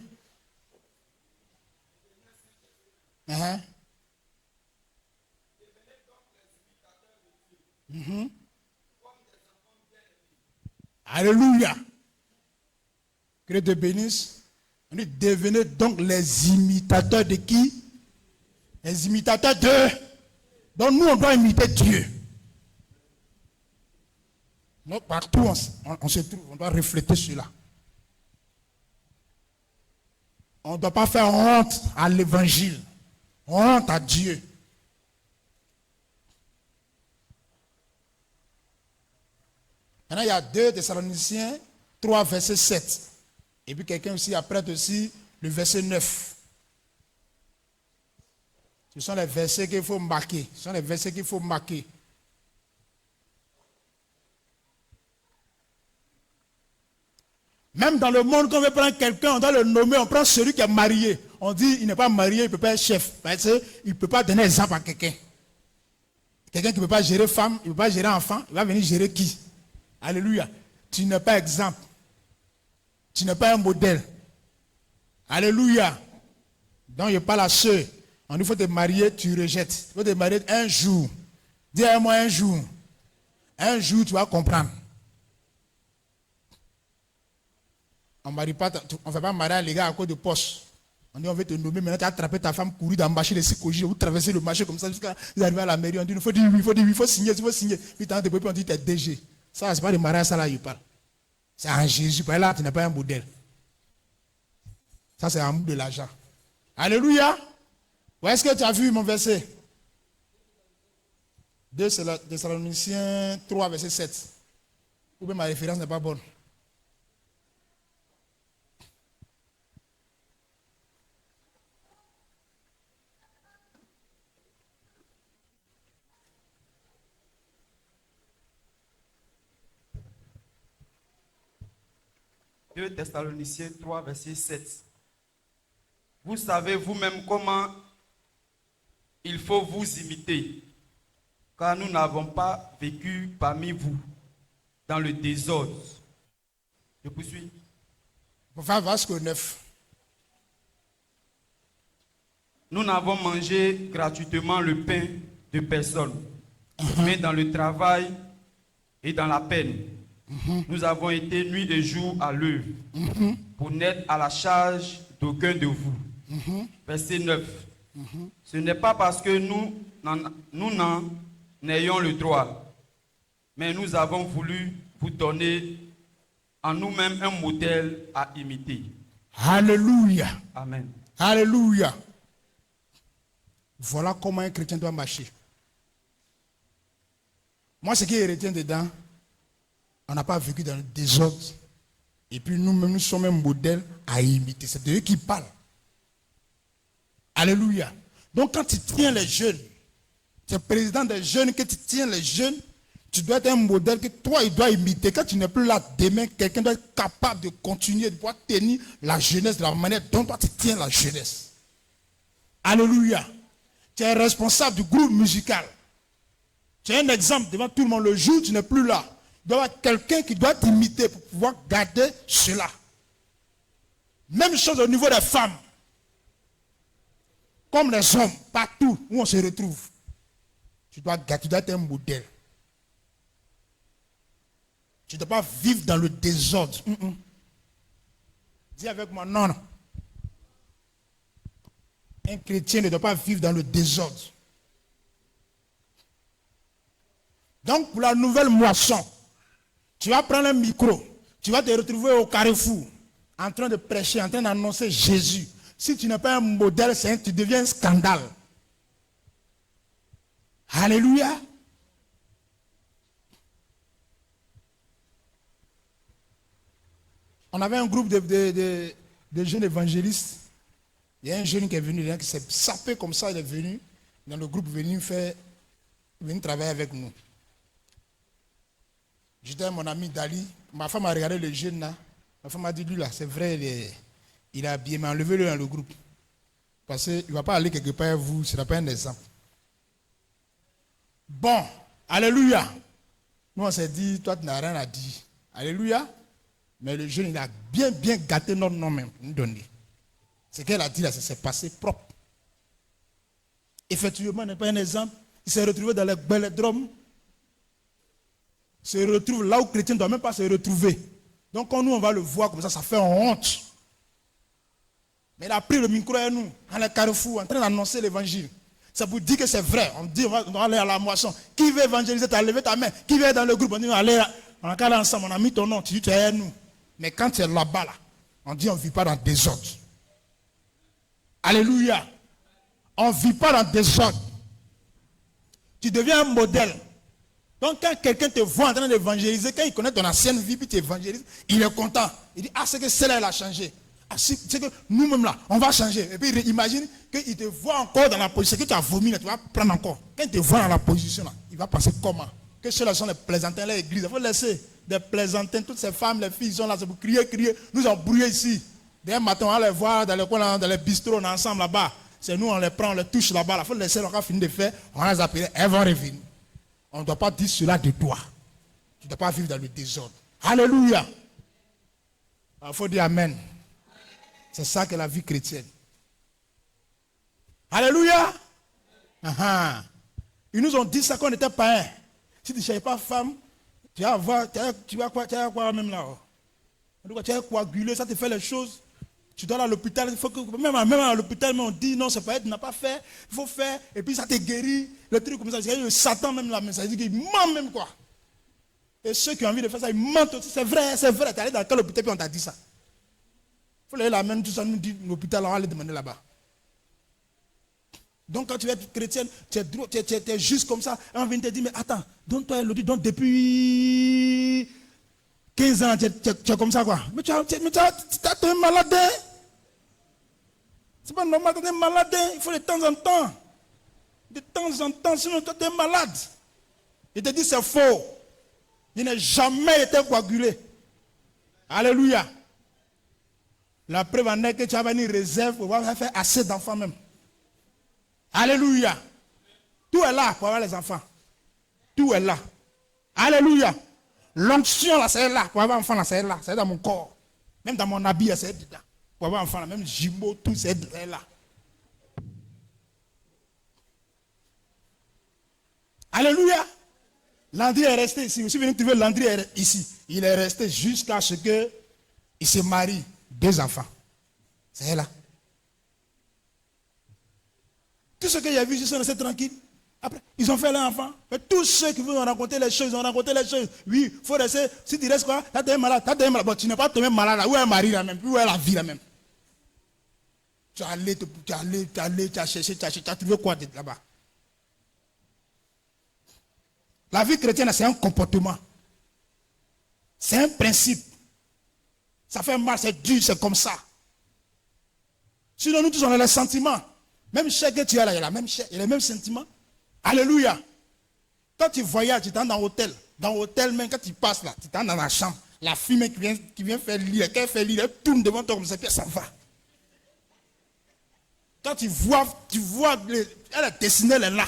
Alléluia. Que Dieu te bénisse. On dit, devenez donc les imitateurs de qui? Les imitateurs de... Donc nous, on doit imiter Dieu. Donc, partout, on se trouve, on doit refléter cela. On ne doit pas faire honte à l'évangile, honte à Dieu. Maintenant, il y a 2 Thessaloniciens 3, verset 7. Et puis quelqu'un aussi apprête aussi le verset 9. Ce sont les versets qu'il faut marquer. Ce sont les versets qu'il faut marquer. Même dans le monde, quand on veut prendre quelqu'un, on doit le nommer, on prend celui qui est marié. On dit, il n'est pas marié, il ne peut pas être chef. Parce qu'il ne peut pas donner exemple à quelqu'un. Quelqu'un qui ne peut pas gérer femme, il ne peut pas gérer enfant, il va venir gérer qui? Alléluia. Tu n'es pas exemple. Tu n'es pas un modèle. Alléluia. Donc, il n'y a pas la soeur. On dit, il faut te marier, tu rejettes. Il faut te marier un jour. Dis-moi un jour. Un jour, tu vas comprendre. On ne fait pas marier les gars à cause de poste. On dit on veut te nommer, maintenant tu as attrapé ta femme, courir dans le marché de psychologie, vous traversez le marché comme ça jusqu'à vous arrivez à la mairie. On dit il faut dire oui, il faut signer, il faut signer. Puis tu as on dit tu es DG. Ça, c'est pas de mariage, ça là, il parle. C'est en Jésus, là, tu n'es pas un modèle. Ça, c'est amour de l'argent. Alléluia. Où est-ce que tu as vu mon verset? 2 Thessaloniciens 3, verset 7. Ou bien ma référence n'est pas bonne. Deux Thessaloniciens 3, verset 7. Vous savez vous-même comment il faut vous imiter, car nous n'avons pas vécu parmi vous dans le désordre. Je poursuis. Verset 9. Nous n'avons mangé gratuitement le pain de personne, mais dans le travail et dans la peine. Nous avons été nuit et jour à l'œuvre pour n'être à la charge d'aucun de vous. Verset 9. Ce n'est pas parce que nous n'en ayons le droit, mais nous avons voulu vous donner en nous-mêmes un modèle à imiter. Alléluia. Amen. Alléluia. Voilà comment un chrétien doit marcher. Moi, ce qui est retenu dedans, on n'a pas vécu dans le désordre. Et puis nous-mêmes, nous sommes un modèle à imiter. C'est de eux qui parlent. Alléluia. Donc quand tu tiens les jeunes, tu es président des jeunes, que tu tiens les jeunes, tu dois être un modèle que toi, il doit imiter. Quand tu n'es plus là demain, quelqu'un doit être capable de continuer, de pouvoir tenir la jeunesse de la manière dont toi tu tiens la jeunesse. Alléluia. Tu es responsable du groupe musical. Tu es un exemple devant tout le monde. Le jour où tu n'es plus là, il doit y avoir quelqu'un qui doit t'imiter pour pouvoir garder cela. Même chose au niveau des femmes. Comme les hommes, partout où on se retrouve. Tu dois être un modèle. Tu ne dois pas vivre dans le désordre. Dis avec moi, non. Un chrétien ne doit pas vivre dans le désordre. Donc, pour la nouvelle moisson, tu vas prendre un micro, tu vas te retrouver au carrefour, en train de prêcher, en train d'annoncer Jésus. Si tu n'es pas un modèle, tu deviens un scandale. Alléluia. On avait un groupe de jeunes évangélistes. Il y a un jeune qui est venu, qui s'est sapé comme ça, il est venu dans le groupe, venir travailler avec nous. J'étais avec mon ami Dali, ma femme a regardé le jeune là, ma femme a dit, lui là, c'est vrai, il est habillé, mais enlevez-le dans le groupe. Parce qu'il ne va pas aller quelque part avec vous, ce n'est pas un exemple. Bon, alléluia. Nous on s'est dit, toi tu n'as rien à dire. Alléluia. Mais le jeune, il a bien gâté notre nom même, nous donner. Ce qu'elle a dit là, c'est passé propre. Effectivement, n'est pas un exemple. Il s'est retrouvé dans les bélodromes. Il se retrouve là où les chrétiens ne doivent même pas se retrouver. Donc quand nous on va le voir comme ça fait honte. Mais il a pris le micro à nous, dans le carrefour, en train d'annoncer l'évangile. Ça vous dit que c'est vrai. On dit, on va aller à la moisson. Qui veut évangéliser? Tu as levé ta main. Qui veut être dans le groupe? On dit, allez, on a calé ensemble, on a mis ton nom, tu dis, tu es nous. Mais quand tu es là-bas, là, on dit, on ne vit pas dans le désordre. Alléluia. On ne vit pas dans le désordre. Tu deviens un modèle. Donc quand quelqu'un te voit en train d'évangéliser, quand il connaît ton ancienne vie, puis tu évangélises, il est content. Il dit, ah, c'est que celle-là, elle a changé. Ah, c'est que nous-mêmes là, on va changer. Et puis il imagine qu'il te voit encore dans la position, que tu as vomi, là, tu vas prendre encore. Quand il te voit dans la position, là, il va penser comment? Que ceux-là sont les plaisantins, l'église. Il faut laisser des plaisantins, toutes ces femmes, les filles, ils sont là, c'est pour crier. Nous embrouiller ici. Dès matin, on va les voir dans les coins, dans les bistrots, on est ensemble là-bas. C'est nous, on les prend, on les touche là-bas. Il faut laisser, on va finir de faire, on va les appeler, elles vont revenir. On ne doit pas dire cela de toi. Tu ne dois pas vivre dans le désordre. Alléluia. Il faut dire Amen. C'est ça que la vie chrétienne. Alléluia. Ils nous ont dit ça quand on était païens. Si tu ne cherches pas femme, tu vas quoi même là. Tu vas coaguler, ça te fait les choses. Tu dois aller à l'hôpital. Il faut que, même à l'hôpital, on dit non, c'est pas être, tu n'as pas fait. Il faut faire. Et puis ça te guérit. Le truc comme ça. Le Satan même là, ça dit qu'il ment même quoi. Et ceux qui ont envie de faire ça, ils mentent aussi. C'est vrai, c'est vrai. Tu es allé dans quel hôpital puis on t'a dit ça. Il faut aller la même, tout ça nous dit l'hôpital, on va aller demander là-bas. Donc quand tu es chrétienne, tu es juste comme ça. Et on vient te dire, mais attends, donne-toi l'autre, donc depuis 15 ans, tu es comme ça quoi. Mais tu es malade. C'est pas normal, tu es malade. Il faut de temps en temps. De temps en temps, sinon tu es malade. Il te dit c'est faux. Il n'a jamais été coagulé. Alléluia. La preuve en est que tu as une réserve pour pouvoir faire assez d'enfants même. Alléluia. Tout est là pour avoir les enfants. Tout est là. Alléluia. L'onction là, c'est là. Pour avoir enfant là, c'est là. C'est dans mon corps. Même dans mon habit, c'est dedans. Pour avoir enfant là, même jumeaux, tout c'est là. Alléluia. Landry est resté ici. Si vous venez trouver Landry ici, il est resté jusqu'à ce qu'il se marie. 2 enfants. C'est là. Tous ceux que j'ai vus, ils sont restés tranquilles. Après, ils ont fait leurs enfants. Mais tous ceux qui vont raconter les choses, ils ont raconté les choses. Oui, il faut rester. Si tu restes quoi, tu es malade, Bon, tu n'es pas tombé malade là. Où est le mari là même? Où est la vie là même? Tu as allé, tu as cherché, tu as trouvé quoi là-bas? La vie chrétienne, c'est un comportement. C'est un principe. Ça fait mal, c'est dur, c'est comme ça. Sinon, nous tous, on a les sentiments. Même chair que tu as là, il y a la même chair, il y a les mêmes sentiments. Alléluia. Quand tu voyages, tu t'en dans l'hôtel. Dans l'hôtel, même quand tu passes là, tu t'en dans la chambre. La fille qui vient faire lire, quand elle fait lire, elle tourne devant toi comme ça, puis ça va. Quand tu vois, elle est dessinée, elle est là.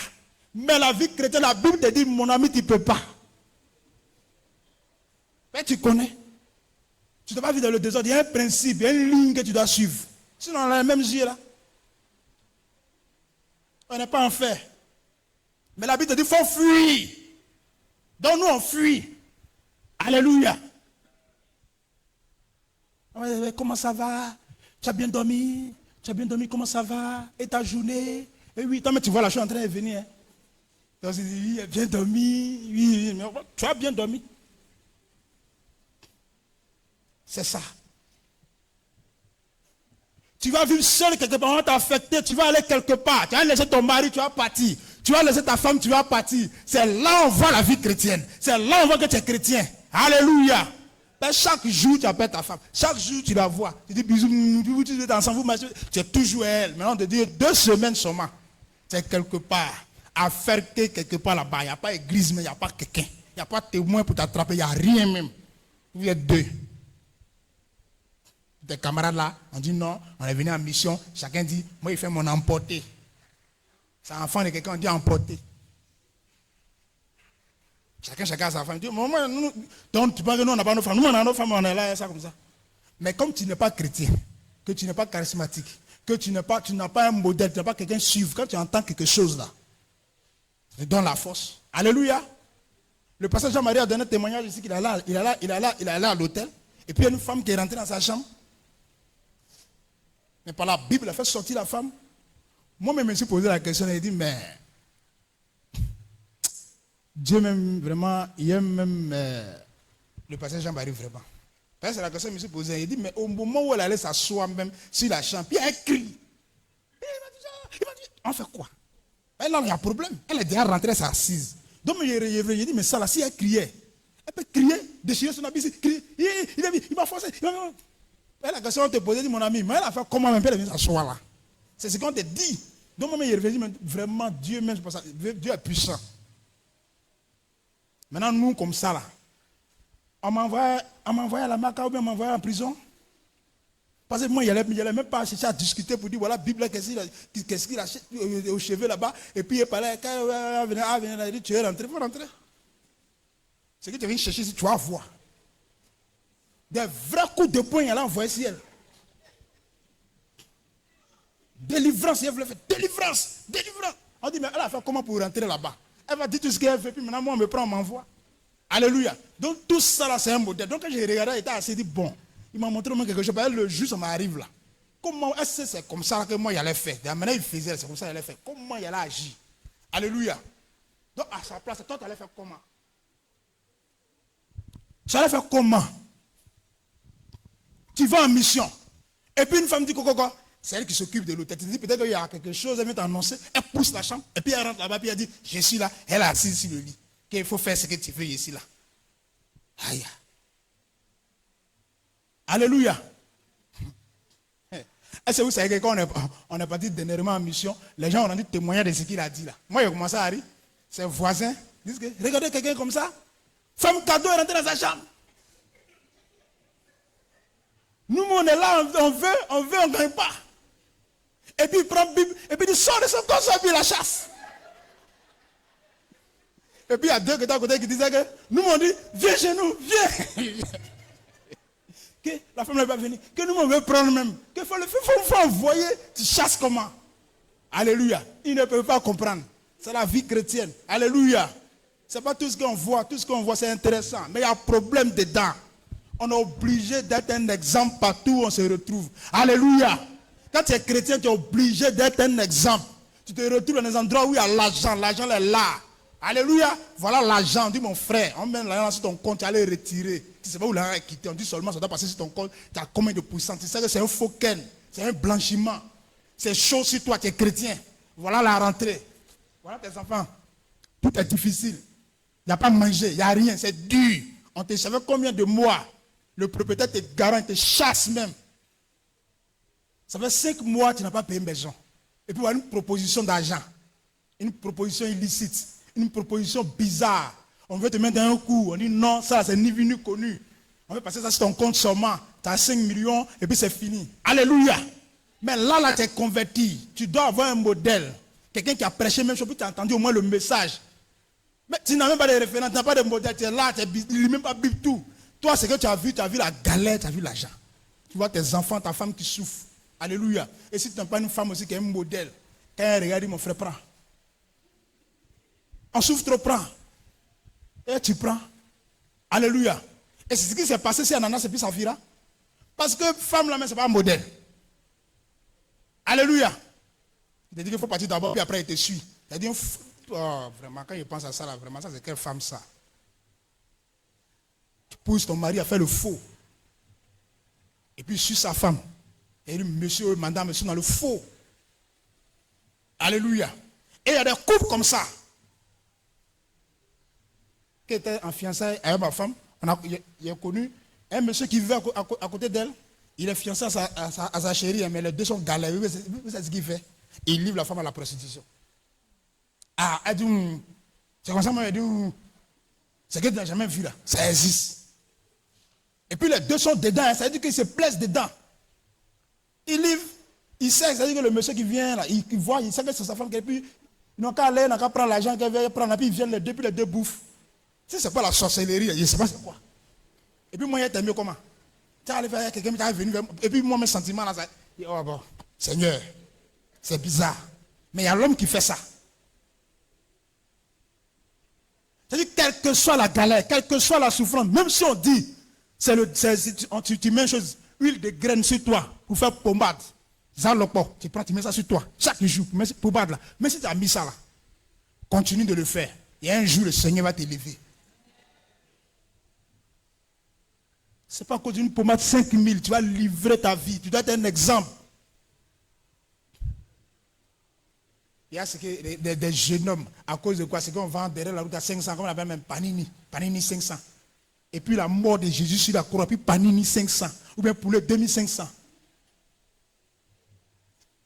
Mais la vie chrétienne, la Bible te dit, mon ami, tu ne peux pas. Mais tu connais. Tu ne dois pas vivre dans le désordre. Il y a un principe, il y a une ligne que tu dois suivre. Sinon, on a les mêmes yeux là. On n'est pas en fait. Mais la Bible te dit qu'il faut fuir. Donc nous, on fuit. Alléluia. Comment ça va? Tu as bien dormi? Tu as bien dormi? Comment ça va? Et ta journée? Et oui, toi, mais tu vois la chose en train de venir. Hein? Donc, oui, bien dormi. Oui, mais tu as bien dormi. C'est ça. Tu vas vivre seul quelque part, on va t'affecter, tu vas aller quelque part, tu vas laisser ton mari, tu vas partir. Tu vas laisser ta femme, tu vas partir. C'est là où on voit la vie chrétienne. C'est là où on voit que tu es chrétien. Alléluia. Ben, chaque jour, tu appelles ta femme. Chaque jour, tu la vois. Tu dis bisous, tu êtes ensemble, vous marchez. Tu es toujours elle. Maintenant, on te dit 2 semaines seulement. Tu es quelque part. À faire quelque part là-bas. Il n'y a pas d'église, mais il n'y a pas quelqu'un. Il n'y a pas de témoin pour t'attraper. Il n'y a rien même. Vous êtes 2. Tes camarades là, on dit non, on est venu en mission. Chacun dit, moi, il fait mon emporté. C'est un enfant de quelqu'un, on dit emporté. Chacun a sa femme. Donc, tu penses que nous, on n'a pas nos femmes. Nous, on a nos femmes, on est là, ça comme ça. Mais comme tu n'es pas chrétien, que tu n'es pas charismatique, que tu n'as pas un modèle, tu n'as pas quelqu'un suivre, quand tu entends quelque chose là, tu te donnes la force. Alléluia. Le pasteur Jean-Marie a donné un témoignage ici qu'il est allé à l'hôtel. Et puis il y a une femme qui est rentrée dans sa chambre. Mais par la Bible, elle a fait sortir la femme. Moi-même, je me suis posé la question et j'ai dit, mais Dieu même vraiment, il aime même le pasteur Jean-Marie vraiment. C'est la question que je me suis posée. Il dit, mais au moment où elle allait s'asseoir même sur la chambre, puis elle crie. Il m'a dit, on fait quoi? Là, il y a un problème. Elle est déjà rentrée, elle s'est assise. Donc, il dit, mais ça là, si elle criait, elle peut crier, déchirer son habit, crier, il m'a forcé. La question qu'on te posait, dit mon ami, mais elle a fait comment même, elle est venue s'asseoir là. C'est ce qu'on te dit. Donc, moi, il est revenu, vraiment, Dieu même, Dieu est puissant. Maintenant, nous, comme ça là, on m'envoie à la Maca ou bien on m'envoie en prison. Parce que moi, il n'allait même pas chercher à discuter pour dire, voilà, Bible, qu'est-ce qu'il achète au chevet là-bas. Et puis il parlait, quand il venait, il dit, tu es rentré, il faut rentrer. Ce que tu viens chercher, si tu vas voir. Des vrais coups de poing, elle a envoyé sur elle. Délivrance, elle voulait faire délivrance, délivrance. On dit, mais elle a fait comment pour rentrer là-bas? Elle va dire tout ce qu'elle fait, puis maintenant, moi, on me prend, on m'envoie. Alléluia. Donc, tout ça, là, c'est un modèle. Donc, quand j'ai regardé, il était assez dit, bon, il m'a montré quelque chose. Le jour, ça m'arrive là. Comment est-ce que c'est comme ça que moi, il allait faire? De la manière il faisait, c'est comme ça qu'il allait faire. Comment il allait agir? Alléluia. Donc, à sa place, toi, tu allais faire comment? Tu allais faire comment? Tu vas en mission. Et puis, une femme dit, Coco, c'est elle qui s'occupe de l'hôtel. Tu dis, peut-être qu'il y a quelque chose, elle vient t'annoncer. Elle pousse la chambre. Et puis, elle rentre là-bas, puis elle dit, je suis là. Elle est assise sur le lit. Qu'il faut faire ce que tu veux ici, là. Aïe. Alléluia. Est-ce que vous savez que quand on est parti dernièrement en mission, les gens ont rendu témoignage de ce qu'il a dit là. Moi, j'ai commencé à rire. Ses voisins disent que regardez quelqu'un comme ça. Femme cadeau est rentrée dans sa chambre. Nous, on est là, on veut, on ne gagne pas. Et puis il prend Bible, et puis il sort de son corps, et puis il la chasse. Et puis il y a 2 qui étaient à côté qui disaient que nous, on dit, viens chez nous, viens. Que la femme n'est pas venue. Que nous, on veut prendre même. Qu'il faut envoyer, tu chasses comment? Alléluia. Ils ne peuvent pas comprendre. C'est la vie chrétienne. Alléluia. Ce n'est pas tout ce qu'on voit. Tout ce qu'on voit, c'est intéressant. Mais il y a un problème dedans. On est obligé d'être un exemple partout où on se retrouve. Alléluia. Quand tu es chrétien, tu es obligé d'être un exemple. Tu te retrouves dans des endroits où il y a l'argent. L'argent est là. Alléluia. Voilà l'argent. On dit, mon frère, on met l'argent sur ton compte, tu allais retirer. Tu ne sais pas où l'argent est quitté. On dit seulement, ça doit passer sur ton compte. Tu as combien de pourcents? Tu sais que c'est un faux ken. C'est un blanchiment. C'est chaud sur toi, tu es chrétien. Voilà la rentrée. Voilà tes enfants. Tout est difficile. Il n'y a pas à manger, il n'y a rien. C'est dur. On te savait combien de mois. Le propriétaire te garant, te chasse même. Ça fait 5 mois, tu n'as pas payé une maison. Et puis, voilà une proposition d'argent. Une proposition illicite. Une proposition bizarre. On veut te mettre dans un coup. On dit non, ça, c'est ni vu ni connu. On veut passer ça sur ton compte seulement. Tu as 5 millions et puis c'est fini. Alléluia. Mais là, tu es converti. Tu dois avoir un modèle. Quelqu'un qui a prêché même chose, puis tu as entendu au moins le message. Mais tu n'as même pas de référence, tu n'as pas de modèle. Tu es là, tu ne lis même pas Bible tout. Toi, ce que tu as vu la galère, tu as vu l'argent. Tu vois tes enfants, ta femme qui souffre. Alléluia. Et si tu n'as pas une femme aussi qui est un modèle, quand elle regarde, mon frère, prends. On souffre trop, prends. Et tu prends. Alléluia. Et c'est ce qui s'est passé si Ananas et puis Saphira. Parce que femme là, mais ce n'est pas un modèle. Alléluia. Il te dit qu'il faut partir d'abord, puis après il te suit. Il a dit, oh, vraiment, quand il pense à ça, là, vraiment, ça c'est quelle femme ça? Tu pousses ton mari à faire le faux. Et puis suis sa femme. Et il dit, monsieur, madame, monsieur, dans le faux. Alléluia. Et il y a des couples comme ça. Qui était en fiançailles avec ma femme. J'ai connu Un monsieur qui vivait à côté d'elle, il est fiancé à sa chérie, mais les deux sont galères. Vous savez ce qu'il fait? Il livre la femme à la prostitution. Ah, elle dit, c'est comme ça, moi, elle dit, c'est que tu n'as jamais vu là, ça existe. Et puis les deux sont dedans, ça veut dire qu'ils se plaisent dedans. Il livre, il sait, ça veut dire que le monsieur qui vient là, il voit, il sait que c'est sa femme, et puis ils n'ont qu'à aller, ils n'ont qu'à prendre l'argent qu'elle veut prendre, et puis ils viennent les deux bouffent. Si c'est pas la sorcellerie, je ne sais pas c'est quoi. Et puis moi, il était mieux comment? Tu es allé faire quelqu'un qui est venu vers moi. Et puis moi, mes sentiments là, ça, oh bon, Seigneur, c'est bizarre. Mais il y a l'homme qui fait ça. C'est-à-dire, quelle que soit la galère, quelle que soit la souffrance, même si on dit, tu mets une chose, huile de graine sur toi pour faire pommade. Tu prends, tu mets ça sur toi, chaque jour, tu mets pommade là. Mais si tu as mis ça là, continue de le faire. Et un jour, le Seigneur va t'élever. Ce n'est pas à cause d'une pommade 5000, tu vas livrer ta vie. Tu dois être un exemple. Il y a des jeunes hommes, à cause de quoi? C'est qu'on vend derrière la route à 500, comme on appelle même Panini. Panini 500. Et puis la mort de Jésus sur la croix, puis Panini 500. Ou bien pour le 2500.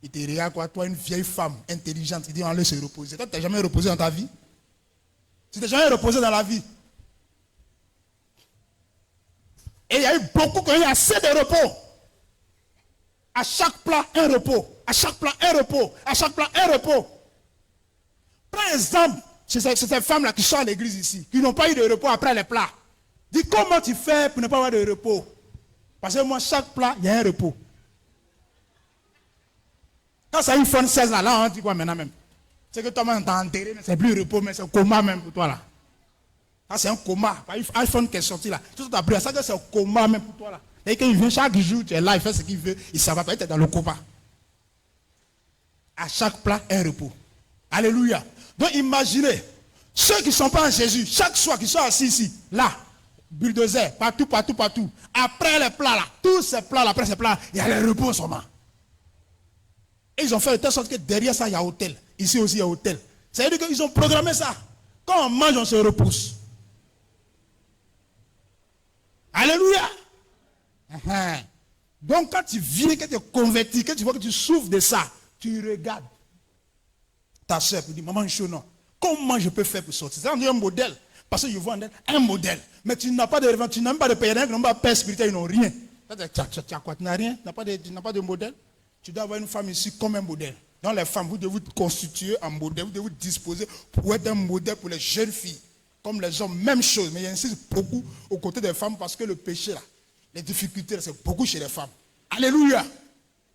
Il te regarde quoi? Toi, une vieille femme intelligente, il dit on va se reposer. Toi, tu n'as jamais reposé dans ta vie? Tu n'as jamais reposé dans la vie? Et il y a eu beaucoup, il y a assez de repos. À chaque plat, un repos. À chaque plat, un repos. À chaque plat, un repos. Prends exemple, c'est ces femmes-là qui sont à l'église ici, qui n'ont pas eu de repos après les plats. Dis comment tu fais pour ne pas avoir de repos. Parce que moi, chaque plat, il y a un repos. Quand ça iPhone 16 là, on dit quoi maintenant même? C'est que toi-même, t'as enterré, mais c'est plus repos, mais c'est un coma même pour toi là. Ça, c'est un coma. iPhone qui est sorti là. Tout ça, ça c'est un coma même pour toi là. Et quand il vient chaque jour, tu es là, il fait ce qu'il veut, il ne va pas être dans le coma. À chaque plat, un repos. Alléluia. Donc imaginez, ceux qui ne sont pas en Jésus, chaque soir qui sont assis ici, là, bulldozer, partout. Après les plats là, tous ces plats là, après ces plats, il y a le repos seulement. Et ils ont fait de telle sorte que derrière ça, il y a hôtel. Ici aussi, il y a hôtel. Ça veut dire qu'ils ont programmé ça. Quand on mange, on se repousse. Alléluia. Donc quand tu viens, que tu es converti, que tu vois que tu souffres de ça, tu regardes ta soeur et tu dis, maman, non. Comment je peux faire pour sortir? C'est un modèle. Parce que je vois un modèle. Mais tu n'as pas de révérence, tu n'as même pas de père, tu n'as pas de père spirituel, ils n'ont rien. Tu as quoi? Tu n'as rien, tu n'as pas de modèle. Tu dois avoir une femme ici comme un modèle. Donc les femmes, vous devez vous constituer en modèle, vous devez vous disposer pour être un modèle pour les jeunes filles. Comme les hommes, même chose. Mais il insiste beaucoup aux côtés des femmes parce que le péché là, les difficultés, c'est beaucoup chez les femmes. Alléluia.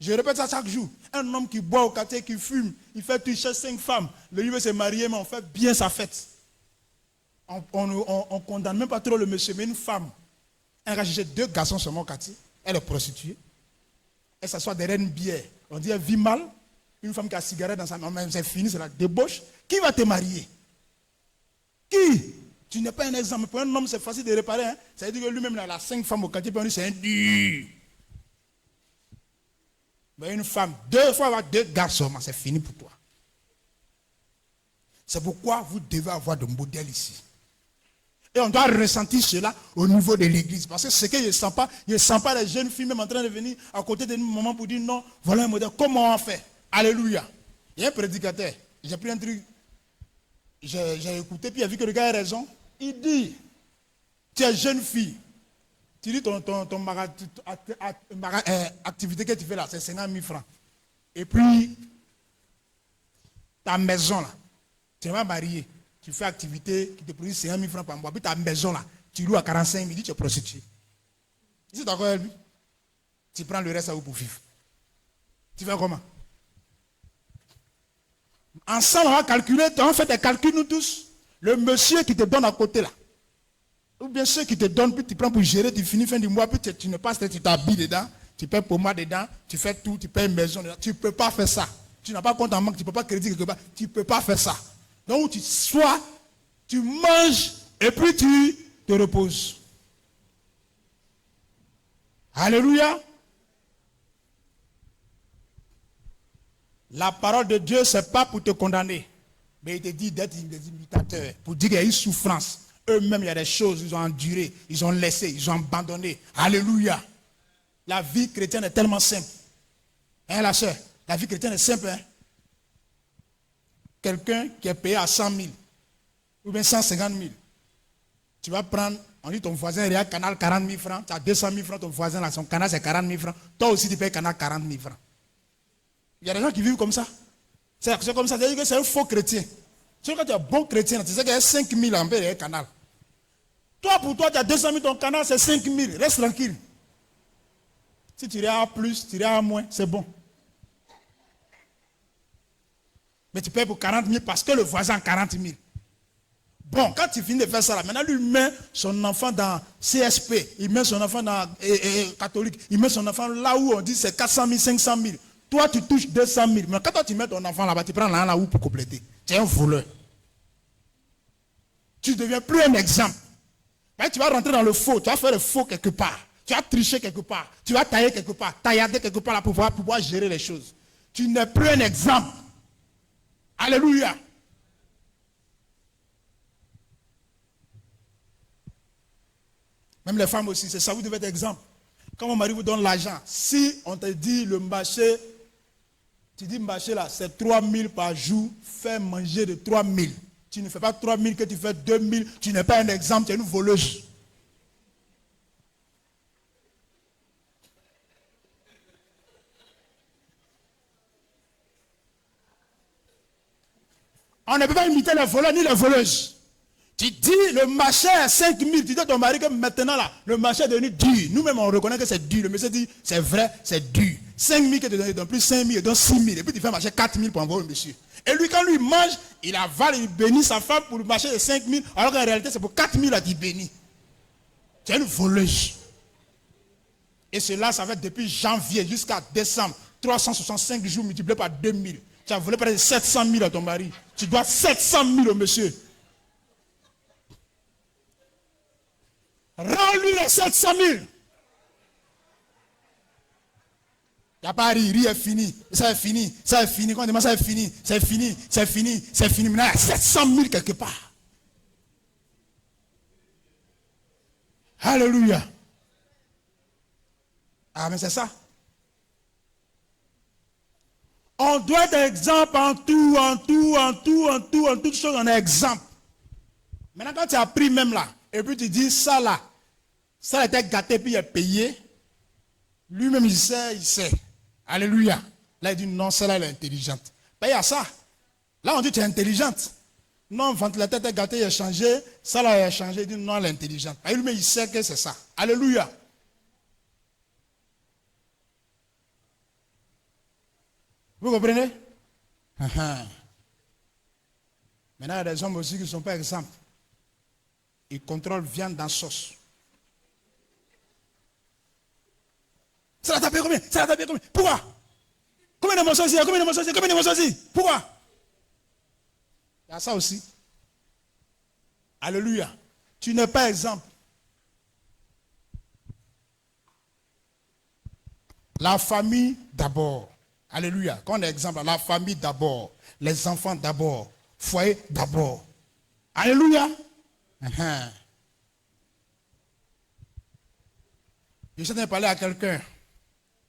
Je répète ça chaque jour. Un homme qui boit au quartier, qui fume, il fait toucher 5 femmes. Lui veut se marier, mais on fait bien sa fête. On ne condamne même pas trop le monsieur, mais une femme. Elle a cherché 2 garçons sur mon quartier. Elle est prostituée. Elle s'assoit derrière une bière. On dit elle vit mal. Une femme qui a cigarette dans sa main, c'est fini, c'est la débauche. Qui va te marier? Qui? Tu n'es pas un exemple. Pour un homme, c'est facile de réparer. Hein? Ça veut dire que lui-même, il a 5 femmes au quartier, puis on dit c'est un dur. Mais une femme, 2 fois avoir 2 garçons, c'est fini pour toi. C'est pourquoi vous devez avoir de modèles ici. Et on doit ressentir cela au niveau de l'église. Parce que ce que je ne sens pas les jeunes filles même en train de venir à côté de nous pour dire non, voilà un modèle. Comment on fait? Alléluia. Il y a un prédicateur. J'ai pris un truc. J'ai écouté, puis il a vu que le gars a raison. Il dit, tu es jeune fille. Tu dis ton activité que tu fais là, c'est 50 000 francs. Et puis, ta maison là, tu vas marier. Tu fais activité qui te produit 50 000 francs par mois. Puis ta maison là, tu loues à 45 000, tu es prostitué. Tu es d'accord avec lui? Tu prends le reste à vous pour vivre. Tu fais comment? Ensemble, on va calculer, on fait des calculs nous tous. Le monsieur qui te donne à côté là, ou bien ceux qui te donnent, puis tu prends pour gérer, tu finis fin du mois, puis tu ne passes, tu t'habilles dedans, tu payes pour moi dedans, tu fais tout, tu payes une maison dedans. Tu ne peux pas faire ça. Tu n'as pas compte en banque, tu ne peux pas crédit quelque part, tu ne peux pas faire ça. Donc tu manges et puis tu te reposes. Alléluia. La parole de Dieu, ce n'est pas pour te condamner. Mais il te dit d'être des imitateurs. Pour dire qu'il y a une souffrance. Eux-mêmes, il y a des choses, ils ont enduré, ils ont laissé, ils ont abandonné. Alléluia. La vie chrétienne est tellement simple. Hein, la soeur? La vie chrétienne est simple. Hein? Quelqu'un qui est payé à 100 000 ou bien 150 000. Tu vas prendre, on dit ton voisin il a canal 40 000 francs, tu as 200 000 francs, ton voisin là, son canal c'est 40 000 francs. Toi aussi tu payes canal 40 000 francs. Il y a des gens qui vivent comme ça. C'est comme ça, c'est-à-dire que c'est un faux chrétien. C'est quand tu es un bon chrétien, tu sais qu'il y a 5 000 en paix canal. Toi, pour toi, tu as 200 000, ton canal c'est 5 000. Reste tranquille. Si tu irais à plus, tu irais à moins, c'est bon. Mais tu payes pour 40 000 parce que le voisin a 40 000. Bon, quand tu finis de faire ça, là, maintenant lui met son enfant dans CSP, il met son enfant dans catholique, il met son enfant là où on dit c'est 400 000, 500 000. Toi, tu touches 200 000. Mais quand toi, tu mets ton enfant là-bas, tu prends là où pour compléter. Tu es un voleur. Tu ne deviens plus un exemple. Mais tu vas rentrer dans le faux, tu vas faire le faux quelque part. Tu vas tricher quelque part. Tu vas tailler quelque part, taillader quelque part là pour pouvoir gérer les choses. Tu n'es plus un exemple. Alléluia. Même les femmes aussi, c'est ça, vous devez être exemple. Quand mon mari vous donne l'argent, si on te dit le marché, tu dis marché là, c'est 3 000 par jour, fais manger de 3 000. Tu ne fais pas 3 000 que tu fais 2 000, tu n'es pas un exemple, tu es une voleuse. On ne peut pas imiter les voleurs ni les voleuses. Tu dis le marché est 5 000. Tu dis à ton mari que maintenant là, le marché est devenu dur. Nous-mêmes on reconnaît que c'est dur. Le monsieur dit c'est vrai, c'est dur. 5 000 que tu donnes, il donne plus 5 000, il donne 6 000. Et puis tu fais marcher 4 000 pour envoyer au monsieur. Et lui, quand lui mange, il avale, il bénit sa femme pour le marché de 5 000. Alors qu'en réalité, c'est pour 4 000 qu'il bénit. C'est une voleuse. Et cela, ça fait depuis janvier jusqu'à décembre. 365 jours multipliés par 2 000. Tu as volé près de 700 000 à ton mari. Tu dois 700 000 au monsieur. Rends-lui les 700 000. Il n'y a pas à rire, est fini. Ça est fini, ça est fini. Quand on demande ça est fini, c'est fini, c'est fini, c'est fini. Maintenant, il y a 700 000 quelque part. Alléluia. Ah, mais c'est ça. On doit être exemple en toute chose, on est exemple. Maintenant, quand tu as pris même là, et puis tu dis ça là, ça était gâté, puis il est payé. Lui-même, il sait. Alléluia. Là, il dit non, celle-là, elle est intelligente. Ben, il y a ça. Là, on dit tu es intelligente. Non, ventilateur est gâté, il a changé. Ça là, il a changé. Il dit non, elle est intelligente. Ben, lui-même, il sait que c'est ça. Alléluia. Vous comprenez? Maintenant, il y a des hommes aussi qui ne sont pas exemples. Ils contrôlent viande dans sauce. Ça l'a tapé combien? Ça l'a tapé combien? Pourquoi? Combien de morceaux ici? Combien de morceaux ici? Combien de morceaux ici? Pourquoi? Il y a ça aussi. Alléluia. Tu n'es pas exemple. La famille d'abord. Alléluia. Quand on est exemple, la famille d'abord. Les enfants d'abord. Foyer d'abord. Alléluia. Je suis en train de parler à quelqu'un.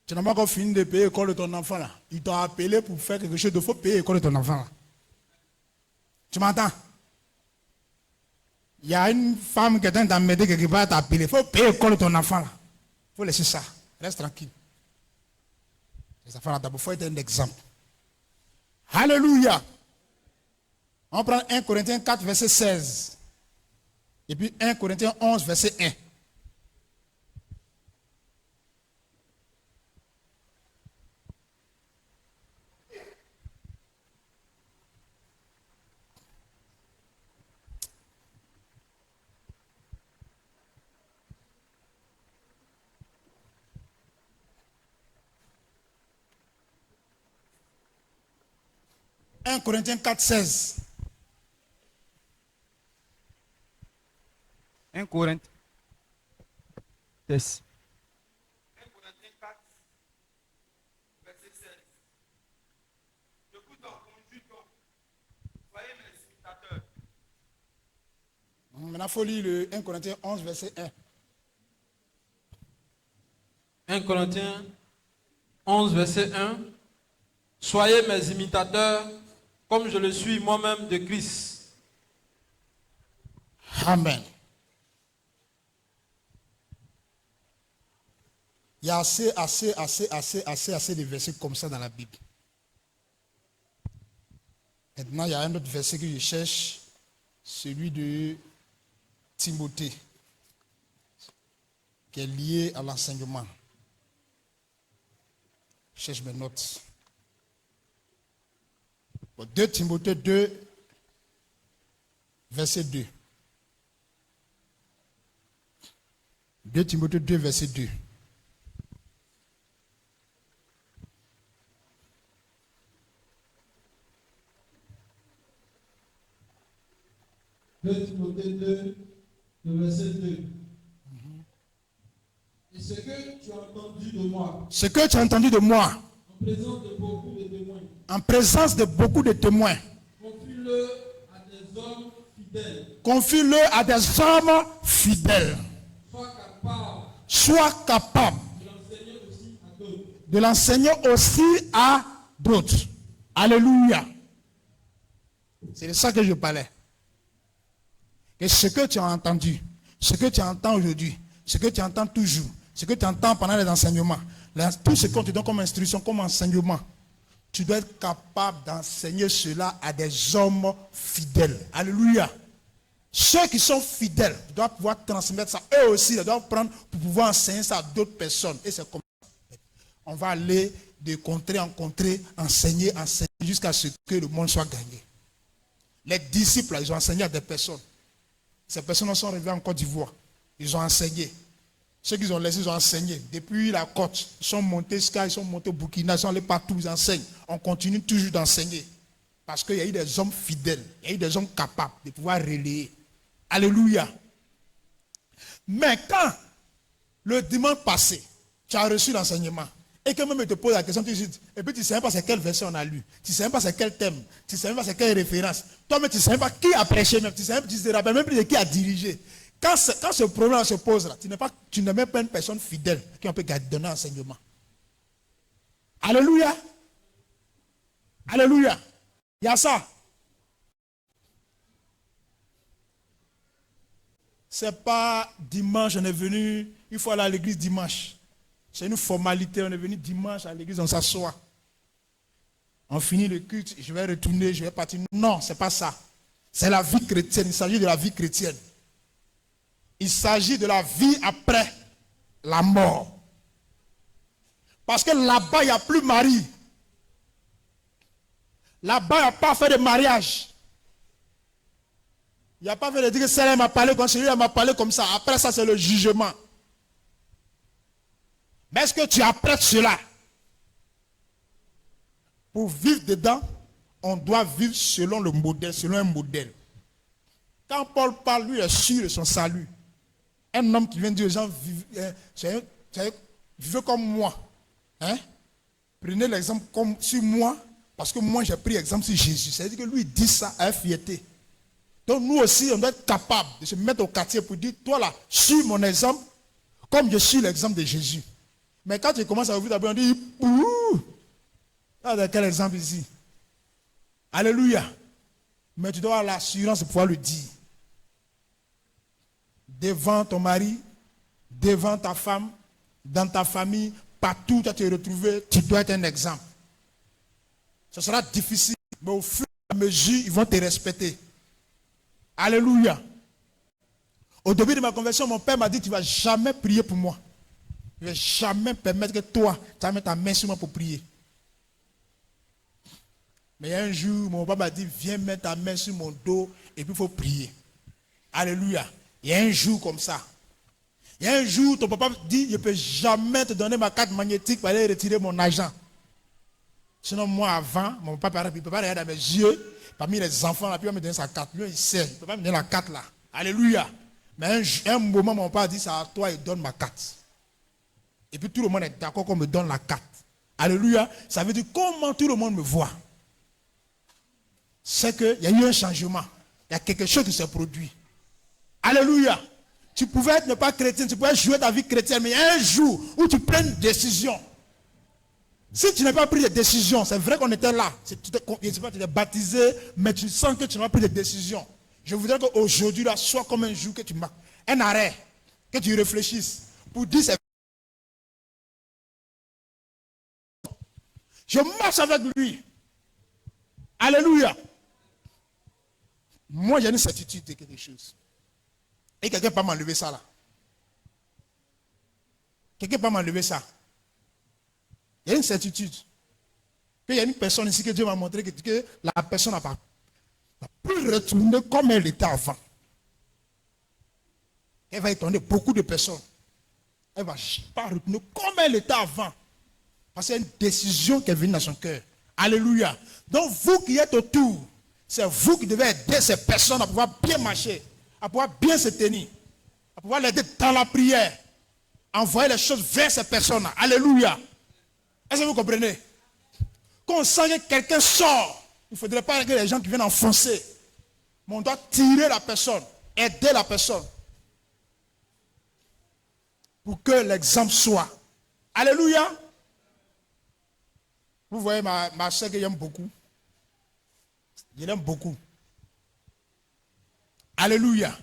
Tu n'as pas encore fini de payer l'école de ton enfant là. Il t'a appelé pour faire quelque chose. Il faut payer l'école de ton enfant là. Tu m'entends? Il y a une femme qui est en train d'emmerder quelque part, t'a appelé. Il faut payer l'école de ton enfant là. Il faut laisser ça. Reste tranquille. Les enfants là d'abord, il faut être un exemple. Alléluia. On prend 1 Corinthiens 4, verset 16. Et puis 1 Corinthiens 11, verset 1. « 1 Corinthiens 4, 16. 1 Corinthiens. Test. 1 Corinthiens 4, verset 16. Je vous en conjure donc, soyez mes Maintenant, il faut lire le 1 Corinthiens 11, verset 1. 1 Corinthiens 11, verset 1. Soyez mes imitateurs, comme je le suis moi-même de Christ. Amen. Il y a assez de versets comme ça dans la Bible. Maintenant, il y a un autre verset que je cherche, celui de Timothée, qui est lié à l'enseignement. Je cherche mes notes. Bon, 2 Timothée 2, verset 2. 2 Timothée 2, verset 2. Timothée 2, le verset 2. Et ce que tu as entendu de moi, Ce que tu as entendu de moi, en présence de beaucoup de témoins, en présence de beaucoup de témoins, confie-le à des hommes fidèles. confie-le à des hommes fidèles. Sois capable Sois capable de l'enseigner aussi à d'autres. de l'enseigner aussi à d'autres. Alléluia. C'est de ça que je parlais. Et ce que tu as entendu, ce que tu entends aujourd'hui, ce que tu entends toujours, ce que tu entends pendant les enseignements, tout ce qu'on te donne comme instruction, comme enseignement, tu dois être capable d'enseigner cela à des hommes fidèles. Alléluia. Ceux qui sont fidèles doivent pouvoir transmettre ça. Eux aussi, ils doivent prendre pour pouvoir enseigner ça à d'autres personnes. Et c'est comme ça. On va aller de contrée en contrée, enseigner, jusqu'à ce que le monde soit gagné. Les disciples, ils ont enseigné à des personnes. Ces personnes sont arrivées en Côte d'Ivoire. Ils ont enseigné. Ceux qu'ils ont laissés, ils ont enseigné. Depuis la côte, ils sont montés Sky, ils sont montés au Burkina, ils sont allés partout, ils enseignent. On continue toujours d'enseigner. Parce qu'il y a eu des hommes fidèles, il y a eu des hommes capables de pouvoir relayer. Alléluia. Mais quand, le dimanche passé, tu as reçu l'enseignement, et que même te pose la question, et puis tu ne sais même pas c'est quel verset on a lu, tu ne sais même pas c'est quel thème, tu ne sais même pas c'est quelle référence. Toi-même, tu ne sais même pas qui a prêché, même, tu ne te rappelles même plus de qui a dirigé. Quand ce problème se pose là, tu n'es même pas une personne fidèle qui peut donner enseignement. Alléluia. Alléluia. Il y a ça. C'est pas dimanche, on est venu, il faut aller à l'église dimanche. C'est une formalité, on est venu dimanche à l'église, on s'assoit. On finit le culte, je vais retourner, je vais partir. Non, c'est pas ça. C'est la vie chrétienne, il s'agit de la vie chrétienne. Il s'agit de la vie après la mort. Parce que là-bas, il n'y a plus mari. Là-bas, il n'y a pas fait de mariage. Il n'y a pas fait de dire que celle-là m'a parlé comme celui-là m'a parlé comme ça. Après ça, c'est le jugement. Mais est-ce que tu apprêtes cela? Pour vivre dedans, on doit vivre selon le modèle, selon un modèle. Quand Paul parle, lui, il est sûr de son salut. Un homme qui vient dire aux gens, vivez comme moi. Hein? Prenez l'exemple comme sur moi, parce que moi j'ai pris exemple sur Jésus. C'est-à-dire que lui il dit ça à fierté. Donc nous aussi, on doit être capable de se mettre au quartier pour dire, toi là, suis mon exemple, comme je suis l'exemple de Jésus. Mais quand tu commences à ouvrir ta bouche, on dit, ouh, quel exemple ici? Alléluia. Mais tu dois avoir l'assurance de pouvoir le dire. Devant ton mari, devant ta femme, dans ta famille, partout où tu vas te retrouver, tu dois être un exemple. Ce sera difficile, mais au fur et à mesure, ils vont te respecter. Alléluia. Au début de ma conversion, mon père m'a dit, tu ne vas jamais prier pour moi. Je ne vais jamais permettre que toi, tu vas mettre ta main sur moi pour prier. Mais un jour, mon papa m'a dit, viens mettre ta main sur mon dos et puis il faut prier. Alléluia. Il y a un jour comme ça. Il y a un jour, ton papa dit, je ne peux jamais te donner ma carte magnétique pour aller retirer mon argent. Sinon, moi, avant, mon papa ne peut pas regarder dans mes yeux, parmi les enfants, là, puis il va me donner sa carte. Lui, il sait, il ne peut pas me donner la carte là. Alléluia. Mais un moment, mon papa dit, c'est à toi, il donne ma carte. Et puis tout le monde est d'accord qu'on me donne la carte. Alléluia. Ça veut dire comment tout le monde me voit. C'est qu'il y a eu un changement. Il y a quelque chose qui s'est produit. Alléluia. Tu pouvais être ne pas chrétien, tu pouvais jouer ta vie chrétienne, mais il y a un jour où tu prends une décision. Si tu n'as pas pris de décision, c'est vrai qu'on était là. Tu t'es baptisé, mais tu sens que tu n'as pas pris de décision. Je voudrais qu'aujourd'hui, là, soit comme un jour que tu marques. Un arrêt, que tu réfléchisses. Pour dire, je marche avec lui. Alléluia. Moi, j'ai une certitude de quelque chose. Et quelqu'un peut m'enlever ça là. Quelqu'un peut m'enlever ça. Il y a une certitude. Qu'il y a une personne ici que Dieu m'a montré que la personne n'a pas pu retourner comme elle était avant. Elle va étonner beaucoup de personnes. Elle ne va pas retourner comme elle était avant. Parce qu'il y a une décision qui est venue dans son cœur. Alléluia. Donc vous qui êtes autour, c'est vous qui devez aider ces personnes à pouvoir bien marcher, à pouvoir bien se tenir, à pouvoir l'aider dans la prière, envoyer les choses vers ces personnes-là. Alléluia. Est-ce que vous comprenez? Quand on sent que quelqu'un sort, il ne faudrait pas que les gens qui viennent enfoncer. Mais on doit tirer la personne, aider la personne. Pour que l'exemple soit. Alléluia. Vous voyez ma soeur que j'aime beaucoup. Je l'aime beaucoup. Alléluia.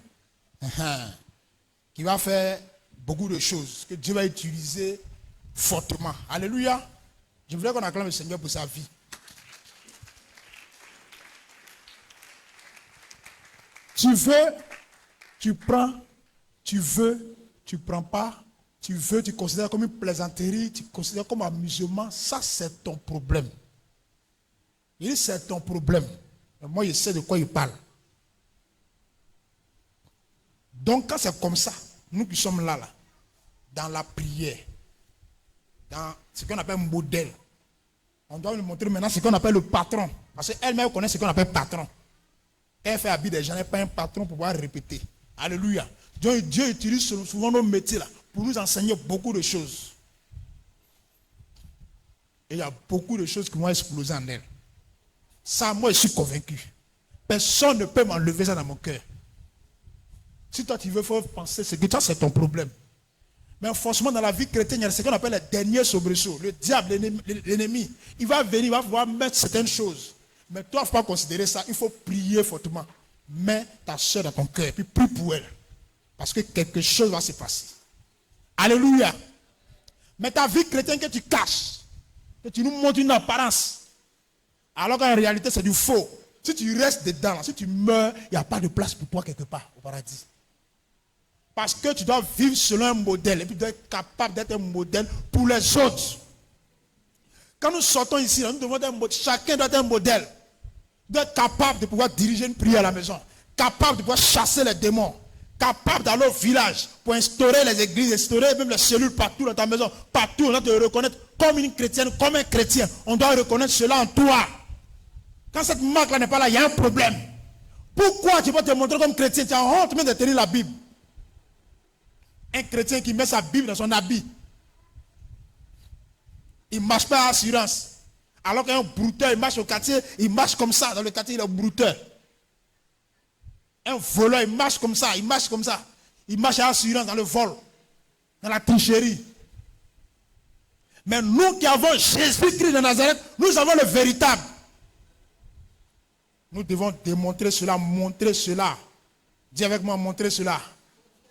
Qui va faire beaucoup de choses que Dieu va utiliser fortement. Alléluia. Je voudrais qu'on acclame le Seigneur pour sa vie. Tu veux, tu prends, tu veux, tu prends pas, tu veux, tu considères comme une plaisanterie, tu considères comme amusement, ça c'est ton problème. Et c'est ton problème. Mais moi je sais de quoi il parle. Donc quand c'est comme ça, nous qui sommes là, dans la prière, dans ce qu'on appelle modèle, on doit nous montrer maintenant ce qu'on appelle le patron. Parce qu'elle-même connaît ce qu'on appelle patron. Elle fait habiller des gens, elle n'est pas un patron pour pouvoir répéter. Alléluia. Dieu utilise souvent nos métiers là pour nous enseigner beaucoup de choses. Et il y a beaucoup de choses qui vont exploser en elle. Ça, moi, je suis convaincu. Personne ne peut m'enlever ça dans mon cœur. Si toi, tu veux faire penser, c'est que ça, c'est ton problème. Mais forcément, dans la vie chrétienne, il y a ce qu'on appelle le dernier soubresaut. Le diable, l'ennemi, il va venir, il va pouvoir mettre certaines choses. Mais toi, il ne faut pas considérer ça. Il faut prier fortement. Mets ta soeur dans ton cœur et puis prie pour elle. Parce que quelque chose va se passer. Alléluia. Mais ta vie chrétienne que tu caches, que tu nous montres une apparence, alors qu'en réalité, c'est du faux. Si tu restes dedans, si tu meurs, il n'y a pas de place pour toi quelque part au paradis. Parce que tu dois vivre selon un modèle et puis tu dois être capable d'être un modèle pour les autres. Quand nous sortons ici, nous devons être un modèle. Chacun doit être un modèle. Il doit être capable de pouvoir diriger une prière à la maison. Capable de pouvoir chasser les démons. Capable d'aller au village pour instaurer les églises, instaurer même les cellules partout dans ta maison. Partout, on doit te reconnaître comme une chrétienne, comme un chrétien. On doit reconnaître cela en toi. Quand cette marque-là n'est pas là, il y a un problème. Pourquoi tu peux te montrer comme chrétien? Tu as honte même de tenir la Bible. Un chrétien qui met sa Bible dans son habit, il ne marche pas à assurance. Alors qu'un brouteur, il marche au quartier, il marche comme ça. Dans le quartier, il est brouteur. Un voleur, il marche comme ça, il marche comme ça. Il marche à assurance dans le vol, dans la tricherie. Mais nous qui avons Jésus-Christ de Nazareth, nous avons le véritable. Nous devons démontrer cela, montrer cela. Dis avec moi, montrer cela.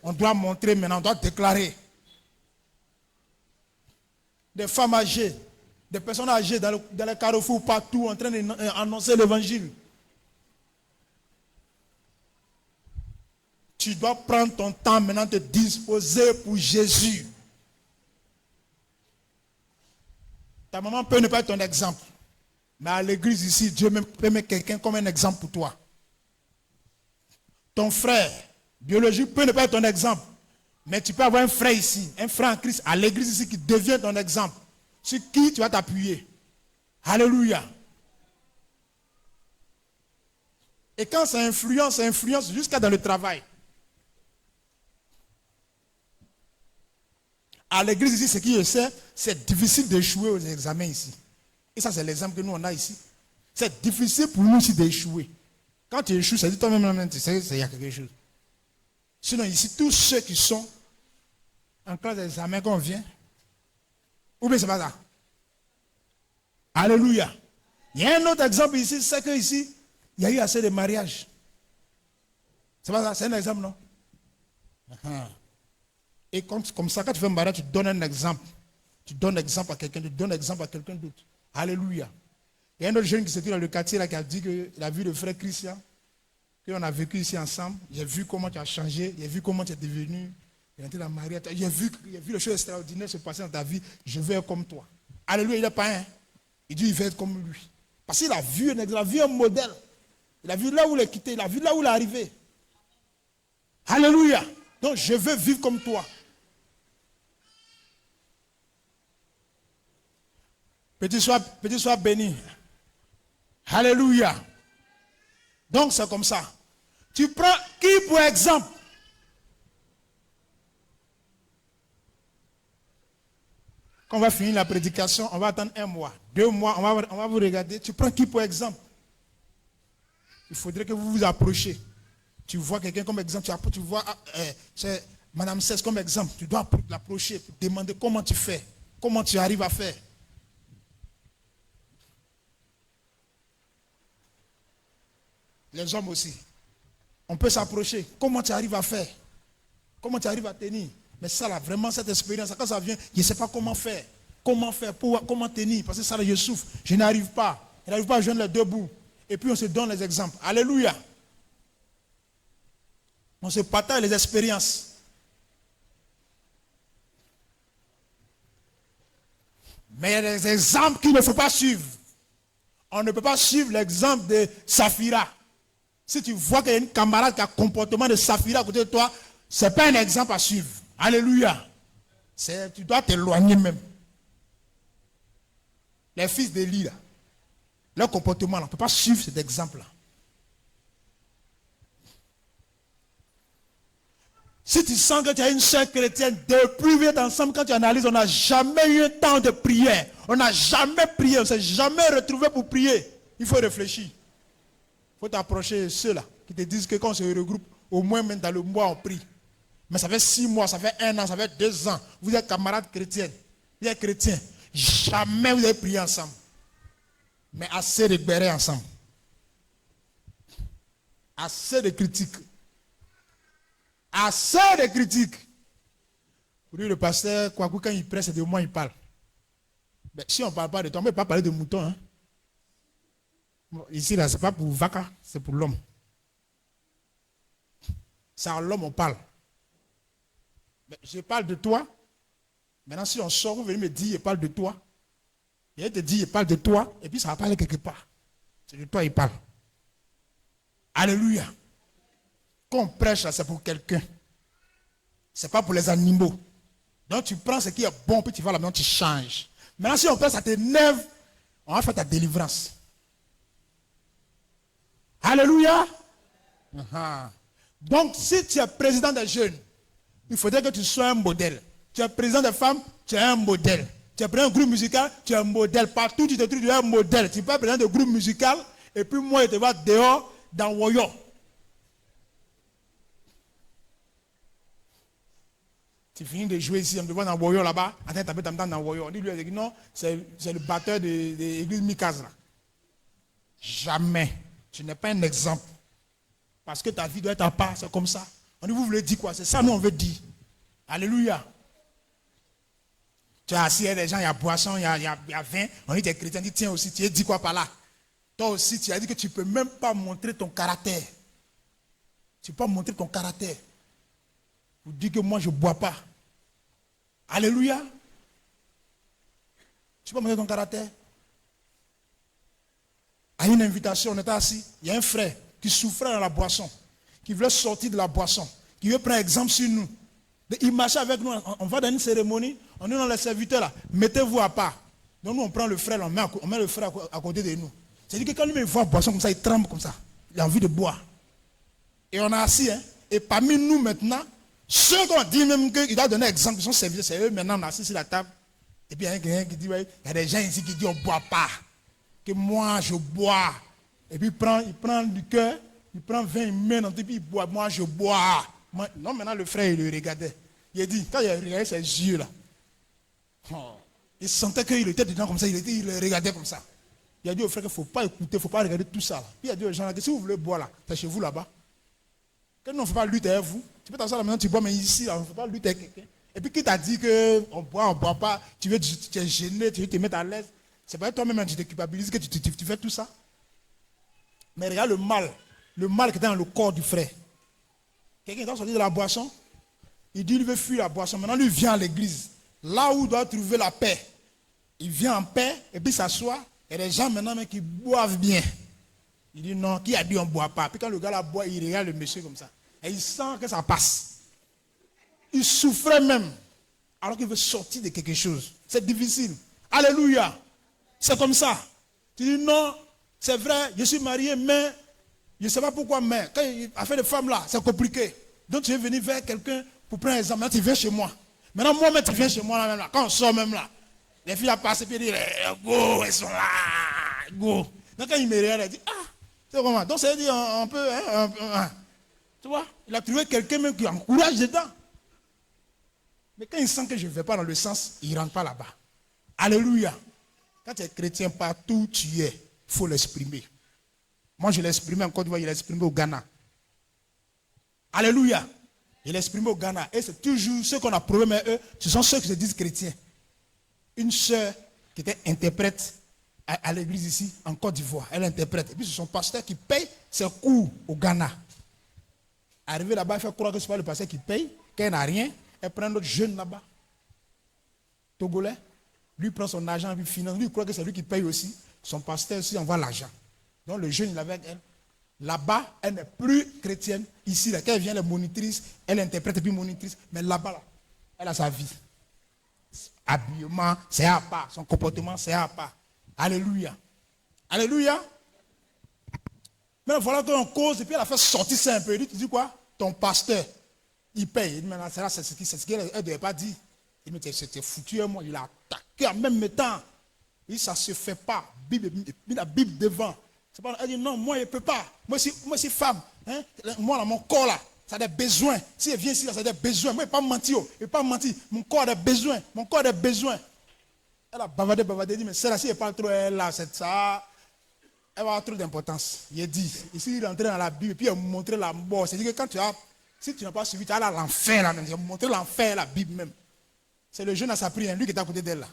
On doit montrer maintenant, on doit déclarer. Des femmes âgées, des personnes âgées dans les carrefours, partout, en train d'annoncer l'évangile. Tu dois prendre ton temps maintenant, te disposer pour Jésus. Ta maman peut ne pas être ton exemple. Mais à l'église ici, Dieu peut mettre quelqu'un comme un exemple pour toi. Ton frère biologique peut ne pas être ton exemple. Mais tu peux avoir un frère ici, un frère en Christ à l'église ici qui devient ton exemple. Sur qui tu vas t'appuyer. Alléluia. Et quand ça influence jusqu'à dans le travail. À l'église ici, ce qui je sais, c'est difficile d'échouer aux examens ici. Et ça, c'est l'exemple que nous on a ici. C'est difficile pour nous ici d'échouer. Quand tu échoues, c'est toi-même, tu sais qu'il y a quelque chose. Sinon, ici, tous ceux qui sont en classe d'examen qu'on vient, ou bien c'est pas ça. Alléluia. Il y a un autre exemple ici, c'est que ici, il y a eu assez de mariages. C'est pas ça, c'est un exemple, non? Et comme ça, quand tu fais un mariage, tu donnes un exemple. Tu donnes exemple à quelqu'un, tu donnes exemple à quelqu'un d'autre. Alléluia. Il y a un autre jeune qui se trouve dans le quartier là, qui a dit qu'il a vu le frère Christian, qu'on a vécu ici ensemble. J'ai vu comment tu as changé, j'ai vu comment tu es devenu. Dans mariage. J'ai vu les choses extraordinaires se passer dans ta vie. Je veux être comme toi. Alléluia, il n'est pas un. Il dit il veut être comme lui. Parce qu'il a vu un modèle. Il a vu là où il est quitté, il a vu là où il est arrivé. Alléluia. Donc je veux vivre comme toi. Petit sois béni. Alléluia. Donc c'est comme ça. Tu prends qui pour exemple? Quand on va finir la prédication, on va attendre 1 mois, 2 mois, on va vous regarder. Tu prends qui pour exemple? Il faudrait que vous vous approchiez. Tu vois quelqu'un comme exemple, tu vois Madame Cesse comme exemple. Tu dois l'approcher pour demander comment tu fais, comment tu arrives à faire. Les hommes aussi. On peut s'approcher. Comment tu arrives à faire? Comment tu arrives à tenir? Mais ça, là, vraiment, cette expérience, quand ça vient, je ne sais pas comment faire. Comment faire, comment tenir? Parce que ça, là, je souffre. Je n'arrive pas. Je n'arrive pas à joindre les deux bouts. Et puis, on se donne les exemples. Alléluia. On se partage les expériences. Mais il y a des exemples qu'il ne faut pas suivre. On ne peut pas suivre l'exemple de Saphira. Si tu vois qu'il y a une camarade qui a un comportement de Saphira à côté de toi, ce n'est pas un exemple à suivre. Alléluia. Tu dois t'éloigner même. Les fils d'Élie, leur comportement, on ne peut pas suivre cet exemple-là. Si tu sens que tu as une soeur chrétienne, depuis vous êtes ensemble, quand tu analyses, on n'a jamais eu un temps de prière. On n'a jamais prié, on ne s'est jamais retrouvé pour prier. Il faut réfléchir. Il faut t'approcher de ceux-là qui te disent que quand on se regroupe, au moins même dans le mois, on prie. Mais ça fait 6 mois, ça fait 1 an, ça fait 2 ans. Vous êtes camarades chrétiens. Vous êtes chrétiens. Jamais vous avez prié ensemble. Mais assez de bérer ensemble. Assez de critiques. Assez de critiques. Pour lui, le pasteur, quand il presse, c'est de moi il parle. Mais si on ne parle pas de toi, on ne peut pas parler de mouton. Hein? Bon, ici, là, ce n'est pas pour vaca, c'est pour l'homme. C'est à l'homme on parle. Mais je parle de toi. Maintenant, si on sort, vous venez me dire, il parle de toi. Il te dit, il parle de toi, et puis ça va parler quelque part. C'est de toi il parle. Alléluia. Quand on prêche, c'est pour quelqu'un. Ce n'est pas pour les animaux. Donc tu prends ce qui est bon, puis tu vas là-dedans, tu changes. Maintenant, si on prêche, ça t'énerve, on va faire ta délivrance. Alléluia. Donc, si tu es président des jeunes, il faudrait que tu sois un modèle. Tu es président des femmes, tu es un modèle. Tu es président de groupe musical, tu es un modèle. Partout, tu te trouves, tu es un modèle. Tu peux être président de groupe musical, et puis moi, je te vois dehors, dans Woyo. Tu finis de jouer ici, on te voit dans Woyo là-bas, en train de taper dans Woyo. On dit, lui, non, c'est le batteur de l'église Mikaz. Jamais. Tu n'es pas un exemple. Parce que ta vie doit être à part, c'est comme ça. On dit, vous voulez dire quoi? C'est ça, nous, on veut dire. Alléluia. Tu es assis, il y a des gens, il y a boisson, il y a vin. On dit, tu es chrétien, on dit, tiens aussi, tu as dit quoi par là? Toi aussi, tu as dit que tu ne peux même pas montrer ton caractère. Tu ne peux pas montrer ton caractère. Pour dire que moi, je ne bois pas. Alléluia. Tu peux montrer ton caractère. À une invitation, on était assis. Il y a un frère qui souffrait dans la boisson, qui voulait sortir de la boisson, qui veut prendre exemple sur nous. Il marchait avec nous. On va dans une cérémonie, on est dans les serviteurs là. Mettez-vous à part. Donc nous, on prend le frère, on met le frère à côté de nous. C'est-à-dire que quand lui me voit boisson comme ça, il tremble comme ça. Il a envie de boire. Et on est assis. Hein? Et parmi nous maintenant, ceux qu'on dit même qu'il doit donner exemple, ils sont serviteurs, c'est eux maintenant, on est assis sur la table. Et puis il y a quelqu'un qui dit, ouais, il y a des gens ici qui disent on ne boit pas. Que moi je bois. Et puis il prend du cœur, il prend 20, il met dans le puis il boit, moi je bois. Non, maintenant le frère, il le regardait. Il a dit, quand il a regardé ses yeux là, il sentait qu'il était dedans comme ça, il le regardait comme ça. Il a dit au frère qu'il ne faut pas écouter, il ne faut pas regarder tout ça. Là. Puis il a dit aux gens là, que si vous voulez boire là, c'est chez vous là-bas. Que nous, on ne fait pas lutter avec vous. Tu peux t'asseoir là maintenant, tu bois, mais ici, là, on ne fait pas lutter avec quelqu'un. Et puis qui t'a dit qu'on boit, on ne boit pas, tu es gêné, tu veux te mettre à l'aise. C'est pas toi-même, tu te culpabilises que tu fais tout ça. Mais regarde le mal qui est dans le corps du frère. Quelqu'un est sorti de la boisson, il dit il veut fuir la boisson. Maintenant, lui vient à l'église, là où il doit trouver la paix. Il vient en paix, et puis s'assoit, et les gens maintenant qui boivent bien. Il dit non, qui a dit on ne boit pas? Puis quand le gars là boit, il regarde le monsieur comme ça. Et il sent que ça passe. Il souffrait même, alors qu'il veut sortir de quelque chose. C'est difficile. Alléluia. C'est comme ça. Tu dis non, c'est vrai, je suis marié, mais je ne sais pas pourquoi, mais quand il a fait des femmes là, c'est compliqué. Donc tu es venu vers quelqu'un pour prendre un exemple. Maintenant tu viens chez moi. Maintenant moi-même tu viens chez moi là, même là. Quand on sort même là, les filles là passent et puis ils disent go, elles sont là, go. Donc quand il me regarde, il dit ah, c'est comment? Donc ça veut dire un peu, tu vois, il a trouvé quelqu'un même qui encourage dedans. Mais quand il sent que je ne vais pas dans le sens, il ne rentre pas là-bas. Alléluia. Quand tu es chrétien, partout où tu es, il faut l'exprimer. Moi, je l'ai exprimé en Côte d'Ivoire, je l'ai exprimé au Ghana. Alléluia. Je l'ai exprimé au Ghana. Et c'est toujours ceux qu'on a problème avec eux, ce sont ceux qui se disent chrétiens. Une sœur qui était interprète à l'église ici, en Côte d'Ivoire, elle interprète. Et puis c'est son pasteur qui paye ses cours au Ghana. Arrivé là-bas, il fait croire que ce n'est pas le pasteur qui paye, qu'elle n'a rien. Elle prend un autre jeune là-bas, Togolais. Lui prend son argent, lui finance. Lui croit que c'est lui qui paye aussi. Son pasteur aussi envoie l'argent. Donc le jeune, il avait avec elle. Là-bas, elle n'est plus chrétienne. Ici, là, quand elle vient, elle est monitrice, elle interprète et puis monitrice. Mais là-bas, là, elle a sa vie. Habillement, c'est à part. Son comportement, c'est à part. Alléluia. Alléluia. Mais voilà qu'on cause et puis elle a fait sortir ça un peu. Il dit, tu dis quoi? Ton pasteur, il paye. Il dit, maintenant, c'est ce qu'elle ne devait pas dire. Il me dit, c'était foutu, moi, il a attaqué en même temps. Il dit, ça ne se fait pas. La Bible devant. Pas, elle dit, non, moi, je ne peux pas. Moi, je suis femme. Hein? Moi, là, mon corps, là, ça a des besoins. Si elle vient ici, là, ça a des besoins. Moi, je ne vais pas mentir. Je ne vais pas mentir. Mon corps a des besoins. Mon corps a des besoins. Elle a bavardé. Elle dit, mais celle-là, si elle parle trop, elle, là, c'est ça. Elle va avoir trop d'importance. Il a dit, ici, il est entré dans la Bible, et puis il a montré la mort. C'est-à-dire que quand si tu n'as pas suivi, tu as l'enfer, là, même. Il a montré l'enfer, la Bible même. C'est le jeune à sa prière, lui qui est à côté d'elle, là.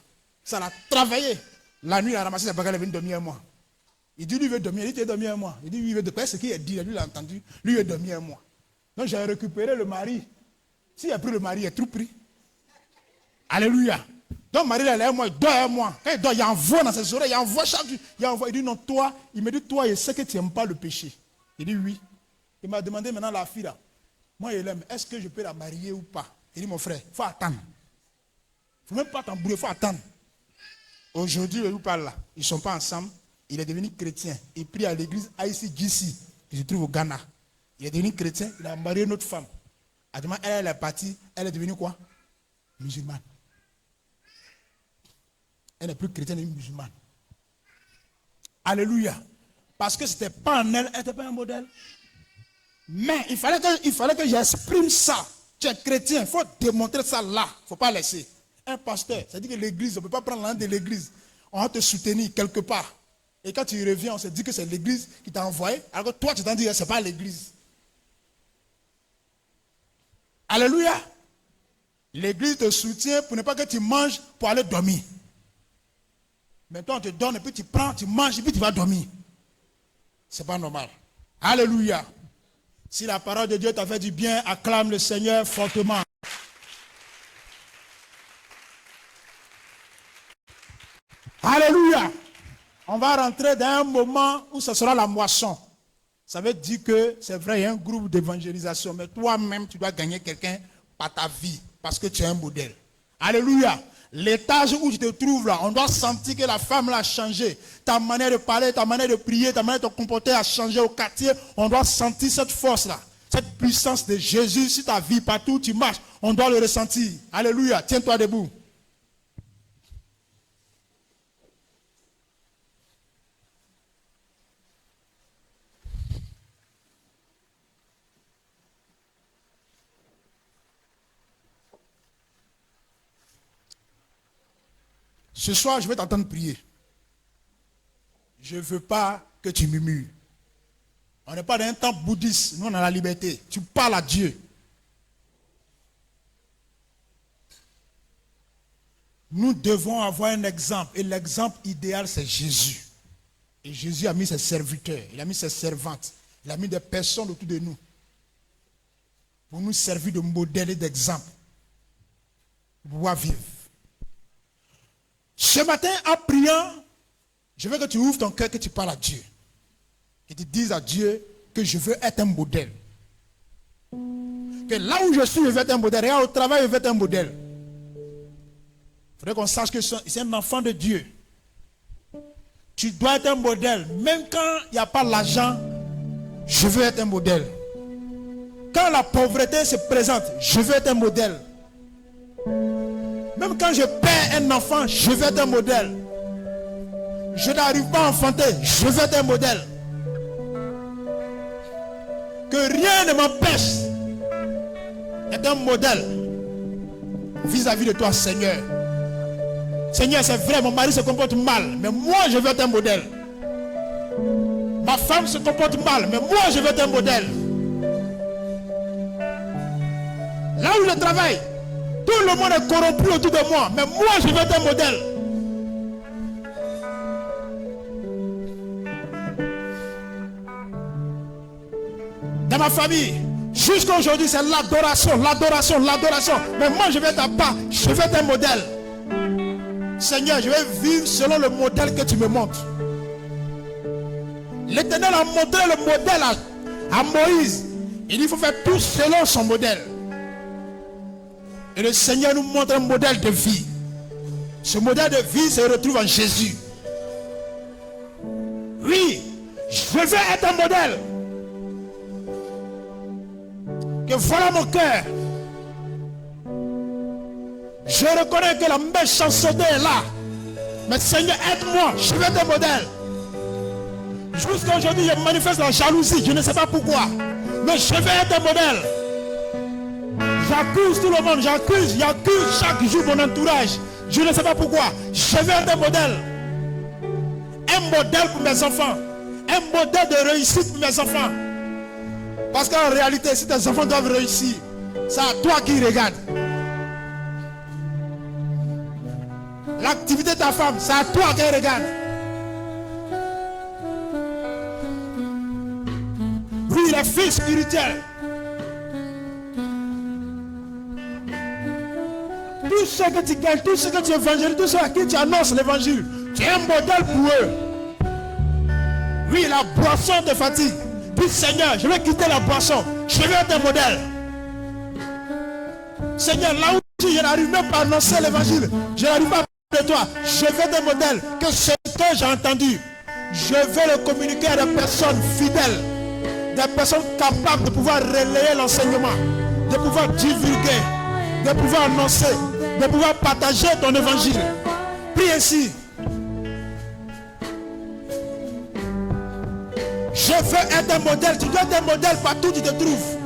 Ça l'a travaillé. La nuit, il a ramassé sa bagarre, elle est venue dormir avec moi. Il dit, lui, il veut dormir. Il dit, tu veux dormir avec moi. Il dit, lui, il veut dormir. Ce qu'il a dit, lui, il a entendu. Lui, il veut dormir avec moi. Donc, j'ai récupéré le mari. S'il a pris le mari, il est tout pris. Alléluia. Donc, Marie, elle est avec moi, il dort avec moi. Quand il dort, il envoie dans ses oreilles, il envoie chaque jour. Il dit, non, toi, il me dit, toi, je sais que tu n'aimes pas le péché. Il dit, oui. Il m'a demandé maintenant la fille là. Moi, je l'aime. Est-ce que je peux la marier ou pas? Il dit, mon frère, il faut attendre. Il ne faut même pas t'embrouiller, il faut attendre. Aujourd'hui, je vous parle là. Ils ne sont pas ensemble. Il est devenu chrétien. Il prie à l'église ICGC, qui se trouve au Ghana. Il est devenu chrétien. Il a marié une autre femme. Elle est partie. Elle est devenue quoi? Musulmane. Elle n'est plus chrétienne, elle est musulmane. Alléluia. Parce que ce n'était pas en elle, elle n'était pas un modèle. Mais il fallait que j'exprime ça. Tu es chrétien, il faut démontrer ça là. Il ne faut pas laisser. Un pasteur, c'est-à-dire que l'église, on ne peut pas prendre l'un de l'église. On va te soutenir quelque part. Et quand tu reviens, on se dit que c'est l'église qui t'a envoyé. Alors que toi, tu t'en dis que ce n'est pas l'église. Alléluia. L'église te soutient pour ne pas que tu manges pour aller dormir. Maintenant, on te donne et puis tu prends, tu manges et puis tu vas dormir. Ce n'est pas normal. Alléluia. Si la parole de Dieu t'a fait du bien, acclame le Seigneur fortement. Alléluia. On va rentrer dans un moment où ce sera la moisson. Ça veut dire que c'est vrai, il y a un groupe d'évangélisation, mais toi-même, tu dois gagner quelqu'un par ta vie, parce que tu es un modèle. Alléluia. L'étage où tu te trouves là, on doit sentir que la femme là a changé. Ta manière de parler, ta manière de prier, ta manière de te comporter a changé au quartier. On doit sentir cette force là, cette puissance de Jésus sur ta vie, partout où tu marches. On doit le ressentir. Alléluia. Tiens-toi debout. Ce soir, je vais t'entendre prier. Je ne veux pas que tu murmures. On n'est pas dans un temple bouddhiste. Nous, on a la liberté. Tu parles à Dieu. Nous devons avoir un exemple. Et l'exemple idéal, c'est Jésus. Et Jésus a mis ses serviteurs. Il a mis ses servantes. Il a mis des personnes autour de nous. Pour nous servir de modèle et d'exemple. Pour pouvoir vivre. Ce matin, en priant, je veux que tu ouvres ton cœur, que tu parles à Dieu. Que tu dises à Dieu que je veux être un modèle. Que là où je suis, je veux être un modèle. Regarde, au travail, je veux être un modèle. Il faudrait qu'on sache que c'est un enfant de Dieu. Tu dois être un modèle. Même quand il n'y a pas l'argent, je veux être un modèle. Quand la pauvreté se présente, je veux être un modèle. Même quand je perds un enfant, je veux être un modèle. Je n'arrive pas à enfanter, je veux être un modèle. Que rien ne m'empêche d'être un modèle vis-à-vis de toi, Seigneur. Seigneur, c'est vrai, mon mari se comporte mal, mais moi je veux être un modèle. Ma femme se comporte mal, mais moi je veux être un modèle. Là où je travaille, tout le monde est corrompu autour de moi, mais moi je veux être un modèle. Dans ma famille, jusqu'à aujourd'hui, c'est l'adoration, l'adoration, l'adoration. Mais moi je vais être à part, je veux être un modèle. Seigneur, je vais vivre selon le modèle que tu me montres. L'Éternel a montré le modèle à Moïse. Il dit qu'il faut faire tout selon son modèle. Et le Seigneur nous montre un modèle de vie. Ce modèle de vie se retrouve en Jésus. Oui, je veux être un modèle. Que voilà mon cœur. Je reconnais que la méchanceté est là. Mais Seigneur, aide-moi. Je veux être un modèle. Jusqu'à aujourd'hui, je manifeste la jalousie. Je ne sais pas pourquoi. Mais je veux être un modèle. J'accuse tout le monde. J'accuse chaque jour mon entourage. Je ne sais pas pourquoi. Je veux être un modèle. Un modèle pour mes enfants. Un modèle de réussite pour mes enfants. Parce qu'en réalité, si tes enfants doivent réussir, c'est à toi qui regarde. L'activité de ta femme, c'est à toi qu'elle regarde. Oui, les filles spirituelles. Tout ce que tu gagnes, tout ce que tu évangélises, tout ceux à qui tu annonces l'évangile, tu es un modèle pour eux. Oui, la boisson te fatigue. Puis Seigneur, je vais quitter la boisson. Je vais être un modèle. Seigneur, là où je n'arrive même pas à annoncer l'évangile, je n'arrive pas à parler de toi. Je vais être un modèle. Que ce que j'ai entendu, je vais le communiquer à des personnes fidèles, des personnes capables de pouvoir relayer l'enseignement, de pouvoir divulguer, de pouvoir annoncer, de pouvoir partager ton évangile. Prie ainsi. Je veux être un modèle. Tu dois être un modèle partout où tu te trouves.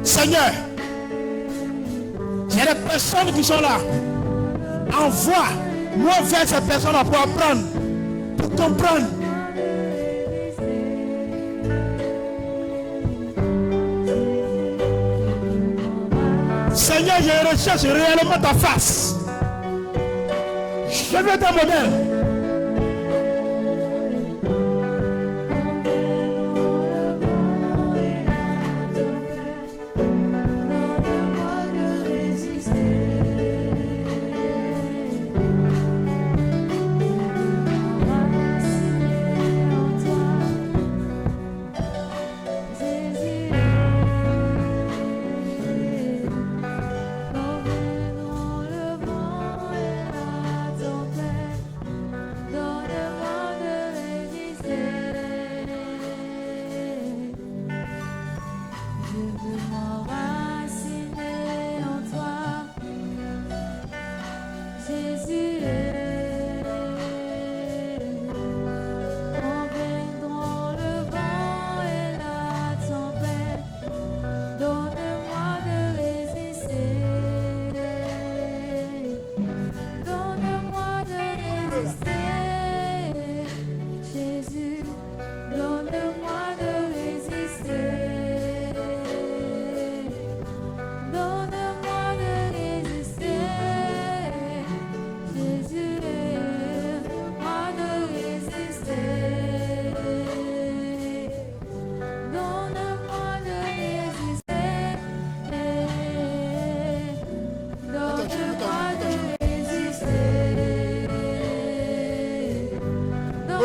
Seigneur, il y a des personnes qui sont là. Envoie-moi vers ces personnes-là pour apprendre, pour comprendre. Seigneur, je recherche réellement ta face. Je veux être un modèle.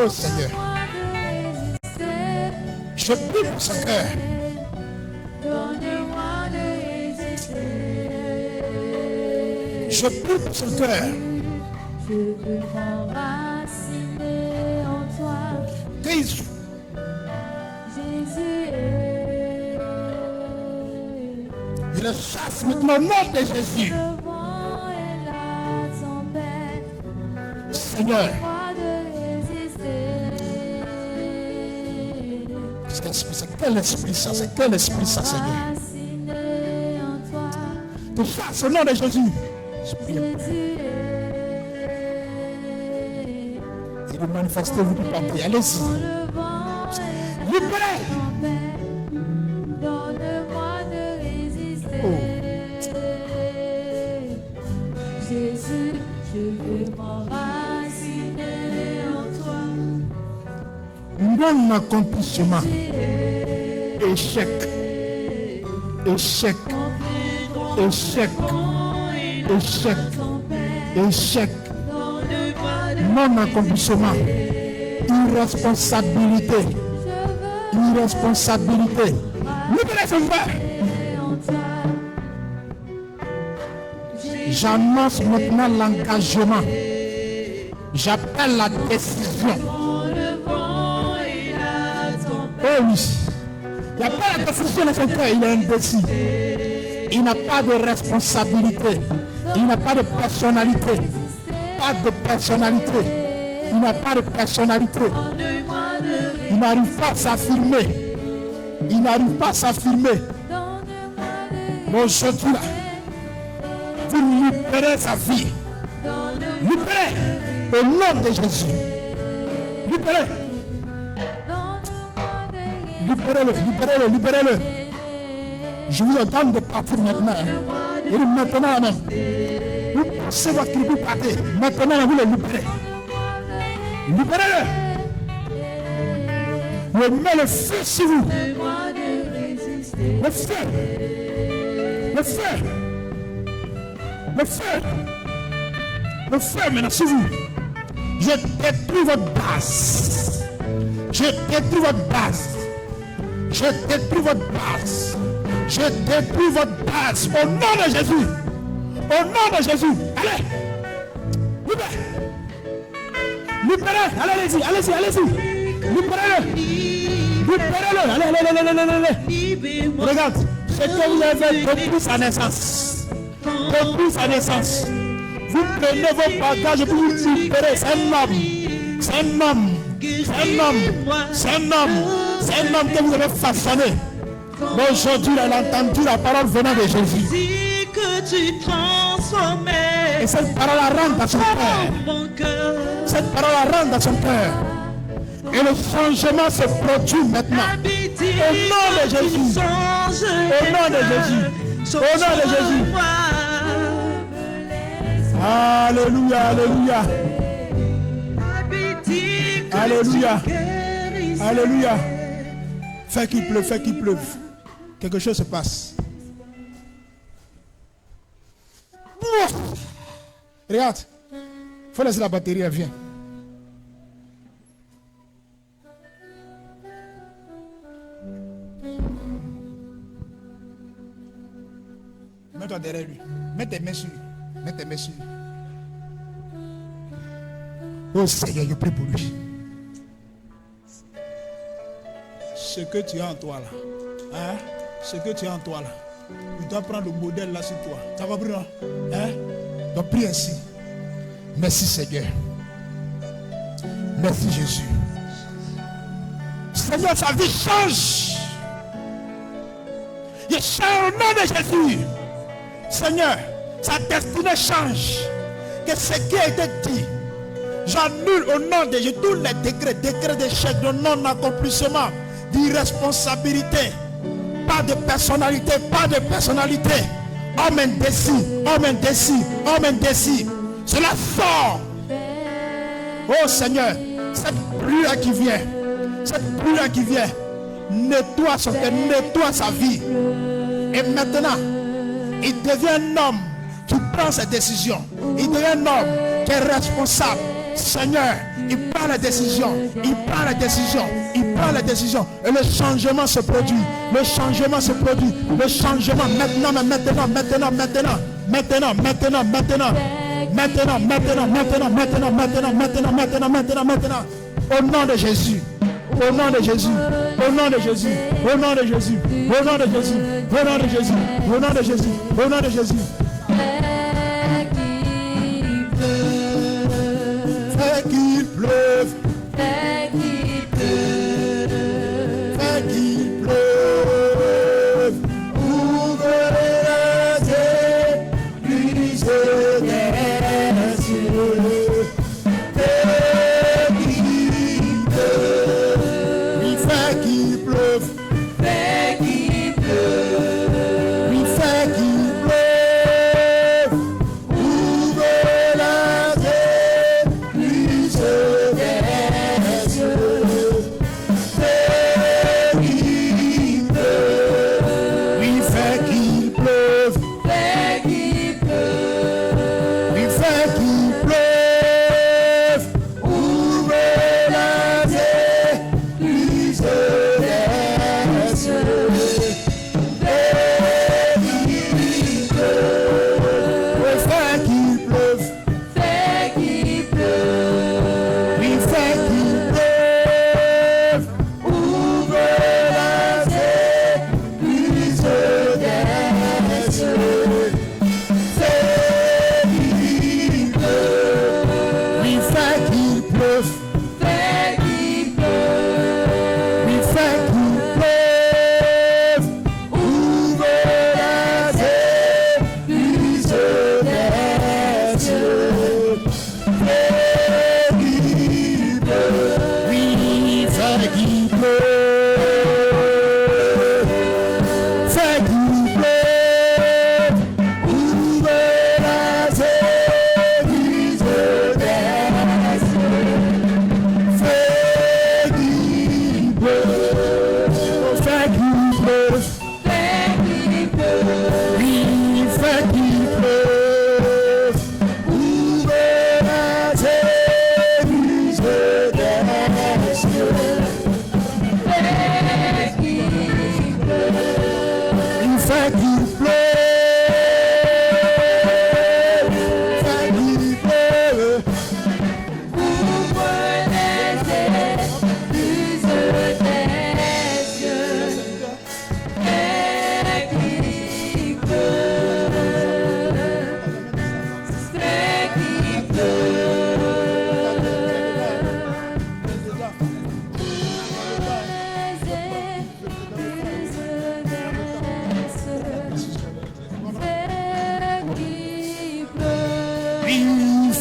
Oh Seigneur. Je prie pour ce cœur. Je prie pour ce cœur. Je veux m'enraciner en toi. Jésus. Jésus. Je le chasse maintenant au nom de Jésus. Le vent et la tempête. Seigneur. Moi de résister. C'est quel esprit ça? C'est quel esprit ça, Seigneur? Enraciné en toi. Je chasse au nom de Jésus. Jésus. Et vous manifestez, vous pouvez partir. Allez-y. Dans le vent et la Libérez. tempête. Donne-moi de résister. Jésus, je veux m'enraciner en toi. Non accomplissement. Échec. Échec. Échec. Échec. Échec. Non accomplissement. Irresponsabilité. Irresponsabilité. Libérez son père. J'annonce maintenant l'engagement. J'appelle la décision. Oh oui. Il n'y a pas la décision dans son cœur, il est indécis. Il n'a pas de responsabilité. Il n'a pas de personnalité. Pas de personnalité. Il n'a pas de personnalité. Il n'arrive pas à s'affirmer. Il n'arrive pas à s'affirmer. Mais aujourd'hui, là, vous libérez sa vie. Libérez au nom de Jésus. Libérez. Libérez-le, libérez-le, libérez-le. Je vous ordonne de partir maintenant. Et maintenant même. Vous passez votre tribu, partez. Maintenant, vous le libérez. Libérez-le. Je mets le feu sur vous. Le feu. Le feu. Le feu. Le feu maintenant sur vous. Je détruis votre base. Je détruis votre base. Je détruis votre base. Je détruis votre base. Au nom de Jésus. Au nom de Jésus. Allez. Libérez. Libérez. Allez-y. Allez-y. Allez-y. Libérez-le. Libérez-le. Allez, allez, allez, allez, allez. Regarde. Ce que vous avez depuis sa naissance. Depuis sa naissance. Vous prenez vos bagages pour vous libérer. C'est un homme. C'est un homme. C'est un homme. C'est un homme. C'est un homme que vous avez façonné. Mais aujourd'hui, elle a entendu la parole venant de Jésus. Que tu transformais. Et cette parole la rentre dans son cœur. Cette parole la rentre dans son cœur. Et le changement se produit maintenant. Au nom de Jésus. Au nom de Jésus. Au nom de Jésus. Alléluia, alléluia. Alléluia. Alléluia. Fais qu'il pleuve, fais qu'il pleuve. Quelque chose se passe. Regarde. Il faut laisser la batterie, elle vient. Mets-toi derrière lui. Mets tes mains sur lui. Mets tes mains sur lui. Oh Seigneur, je prie pour lui. Ce que tu as en toi là, hein? Ce que tu as en toi là, tu dois prendre le modèle là sur toi. Ça va brûler, hein? Donc prie ainsi. Merci Seigneur. Merci Jésus. Seigneur, sa vie change. Il change au nom de Jésus. Seigneur, sa destinée change. Que ce qui a été dit, j'annule au nom de Jésus tous les décrets d'échec, de non-accomplissement, d'irresponsabilité, pas de personnalité, pas de personnalité. Homme indécis, homme indécis, homme indécis. Cela sort. Oh Seigneur, cette pluie qui vient, nettoie son cœur, nettoie sa vie. Et maintenant, il devient un homme qui prend ses décisions. Il devient un homme qui est responsable. Seigneur, il prend la décision, il prend la décision, il prend la décision. Et le changement se produit, le changement se produit, le changement maintenant, maintenant, maintenant, maintenant, maintenant, maintenant, maintenant, maintenant, maintenant, maintenant, maintenant, maintenant, maintenant, maintenant, maintenant, maintenant, au nom de Jésus. Au nom de Jésus, au nom de Jésus, au nom de Jésus, au nom de Jésus, au nom de Jésus, au nom de Jésus, au nom de Jésus. Fais qu'il pleuve, fais qu'il pleuve, fais qu'il pleuve. Ouvre les églises des cieux.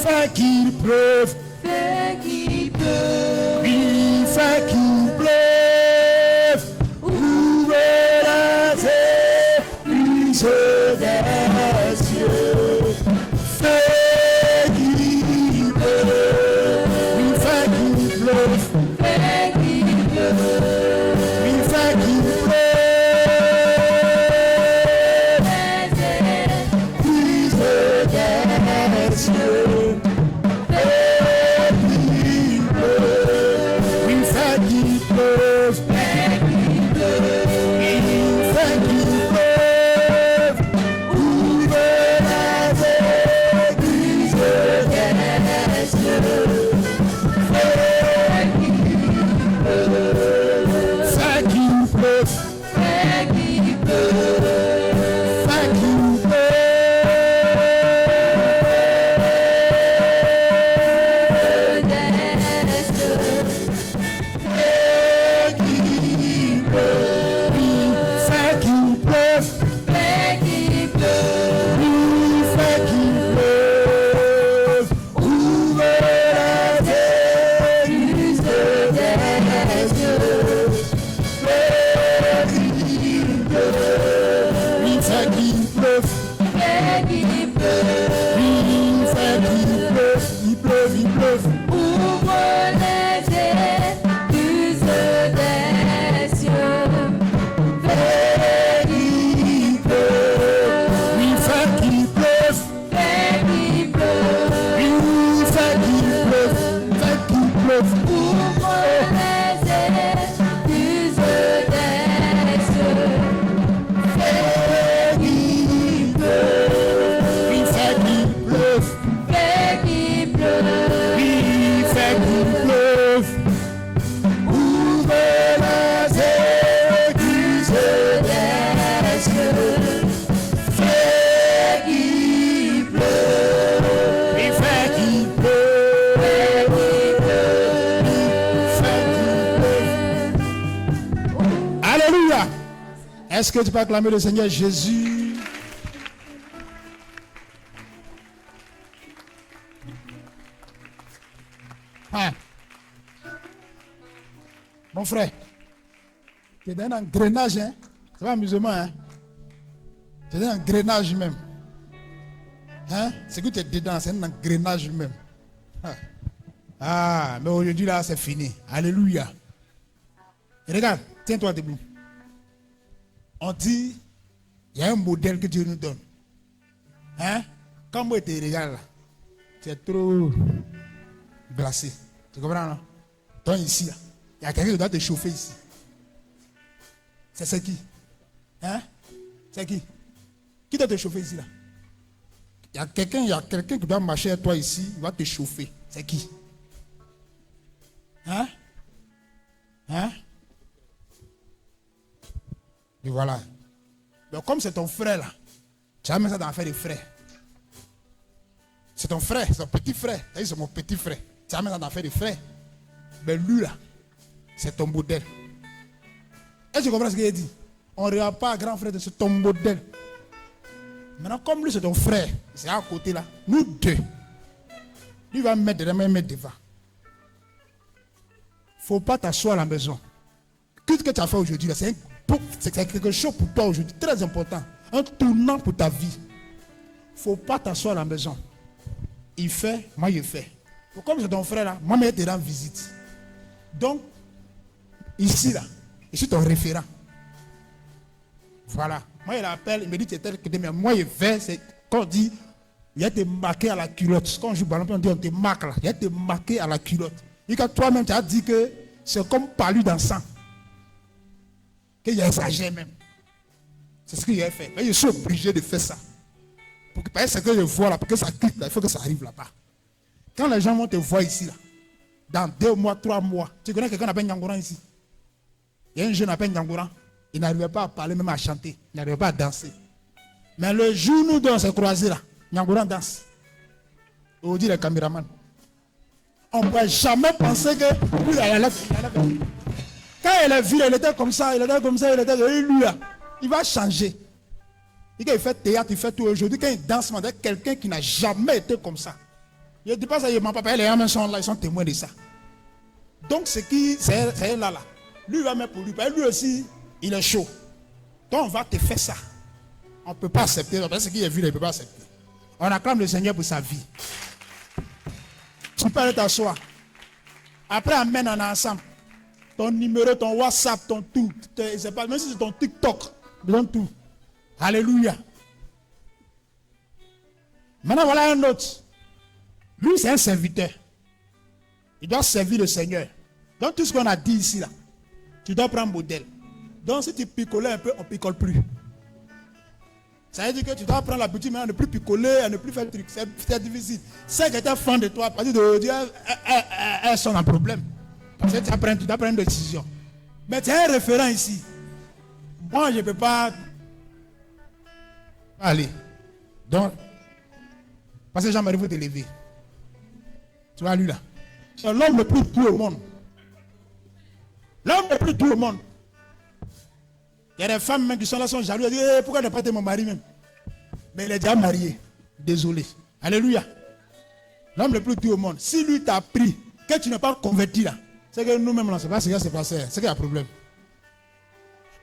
Fais qu'il pleuve, fais qu'il pleuve, oui, fais qu'il pleuve, ouvre les églises des cieux, fais qu'il pleuve, oui, fais qu'il pleuve, fais qu'il pleuve, oui, fais qu'il pleuve, les églises des cieux. Ouvre Est-ce que tu peux acclamer le Seigneur Jésus? Hein? Mon frère, tu es dans un engrenage, hein? C'est pas amusement, hein? Tu es dans un engrenage même. Hein? C'est que tu es dedans, c'est un engrenage même. Ah, mais aujourd'hui là, c'est fini. Alléluia. Et regarde, tiens-toi debout. On dit, il y a un modèle que Dieu nous donne. Hein? Quand moi, je te regarde là, tu es trop glacé. Tu comprends, non? Toi, ici, là, il y a quelqu'un qui doit te chauffer ici. C'est qui? Hein? C'est qui? Qui doit te chauffer ici, là? Il y a quelqu'un qui doit marcher à toi ici, il va te chauffer. C'est qui? Hein? Hein? Et voilà. Donc comme c'est ton frère là, tu vas mettre ça dans l'affaire des frères. C'est ton frère, c'est ton petit frère. C'est mon petit frère. Tu vas mettre ça dans l'affaire des frères. Mais lui là, c'est ton modèle. Est-ce que tu comprends ce qu'il a dit? On ne regarde pas grand frère, c'est ton modèle. Maintenant, comme lui c'est ton frère, c'est à côté là, nous deux. Lui va me mettre derrière, me mettre devant. Il ne faut pas t'asseoir à la maison. Qu'est-ce que tu as fait aujourd'hui là? C'est quelque chose pour toi aujourd'hui, très important. Un tournant pour ta vie. Il ne faut pas t'asseoir à la maison. Il fait, moi je fais. Donc, comme c'est ton frère là, moi je te rends visite. Donc, ici là, je suis ton référent. Voilà. Moi il appelle, il me dit tu es tel que demain. Moi je vais, c'est quand on dit, il y a des marqués à la culotte. Quand on joue ballon, on dit on te marque là. Il y a des marqués à la culotte. Et quand toi-même tu as dit que c'est comme palu dans le sang. Qu'il exagère même. C'est ce qu'il a fait. Mais je suis obligé de faire ça. Pour que ce que je vois là, pour que ça clique là, il faut que ça arrive là-bas. Quand les gens vont te voir ici là, dans 2 mois, 3 mois, tu connais quelqu'un qui appelle Nyangouran ici? Il y a un jeune qui appelle Nyangouran. Il n'arrivait pas à parler, même à chanter. Il n'arrivait pas à danser. Mais le jour où nous deux on s'est croisés là, Nyangouran danse. On dit les caméramans. On ne peut jamais penser que lui, il allait. Quand il est vu, il était comme ça, il était comme ça, il était lui là. Il va changer. Et quand il fait théâtre, il fait tout. Aujourd'hui, quand il danse, il avec quelqu'un qui n'a jamais été comme ça. Il ne dit pas ça, mon papa, les hommes sont là, ils sont témoins de ça. Donc, c'est là. Lui, il va mettre pour lui. Lui aussi, il est chaud. Donc, on va te faire ça. On ne peut pas accepter. Parce que ce qu'il est vu, il ne peut pas accepter. On acclame le Seigneur pour sa vie. Tu peux aller t'asseoir. Après, amène en ensemble. Ton numéro, ton WhatsApp, ton tout. Même si c'est ton TikTok, donne tout. Alléluia. Maintenant, voilà un autre. Lui, c'est un serviteur. Il doit servir le Seigneur. Donc, tout ce qu'on a dit ici, là, tu dois prendre modèle. Donc, si tu picolais un peu, on ne picole plus. Ça veut dire que tu dois prendre l'habitude maintenant de ne plus picoler, à ne plus faire le truc. C'est difficile. Celles qui étaient fan de toi, à partir d'aujourd'hui, elles sont en problème. Parce que tu dois prendre une décision. Mais tu as un référent ici. Moi, je ne peux pas aller. Donc, parce que Jean-Marie veut te lever. Tu vois lui là. C'est l'homme le plus doux au monde. L'homme le plus doux au monde. Il y a des femmes même qui sont là, sont jalouses. Elles disent, pourquoi ne pas être mon mari même? Mais il est déjà marié. Désolé. Alléluia. L'homme le plus doux au monde. Si lui t'a pris, que tu n'es pas converti là, c'est que nous-mêmes, on ne sait pas ce qui s'est passé. C'est qu'il y a un problème.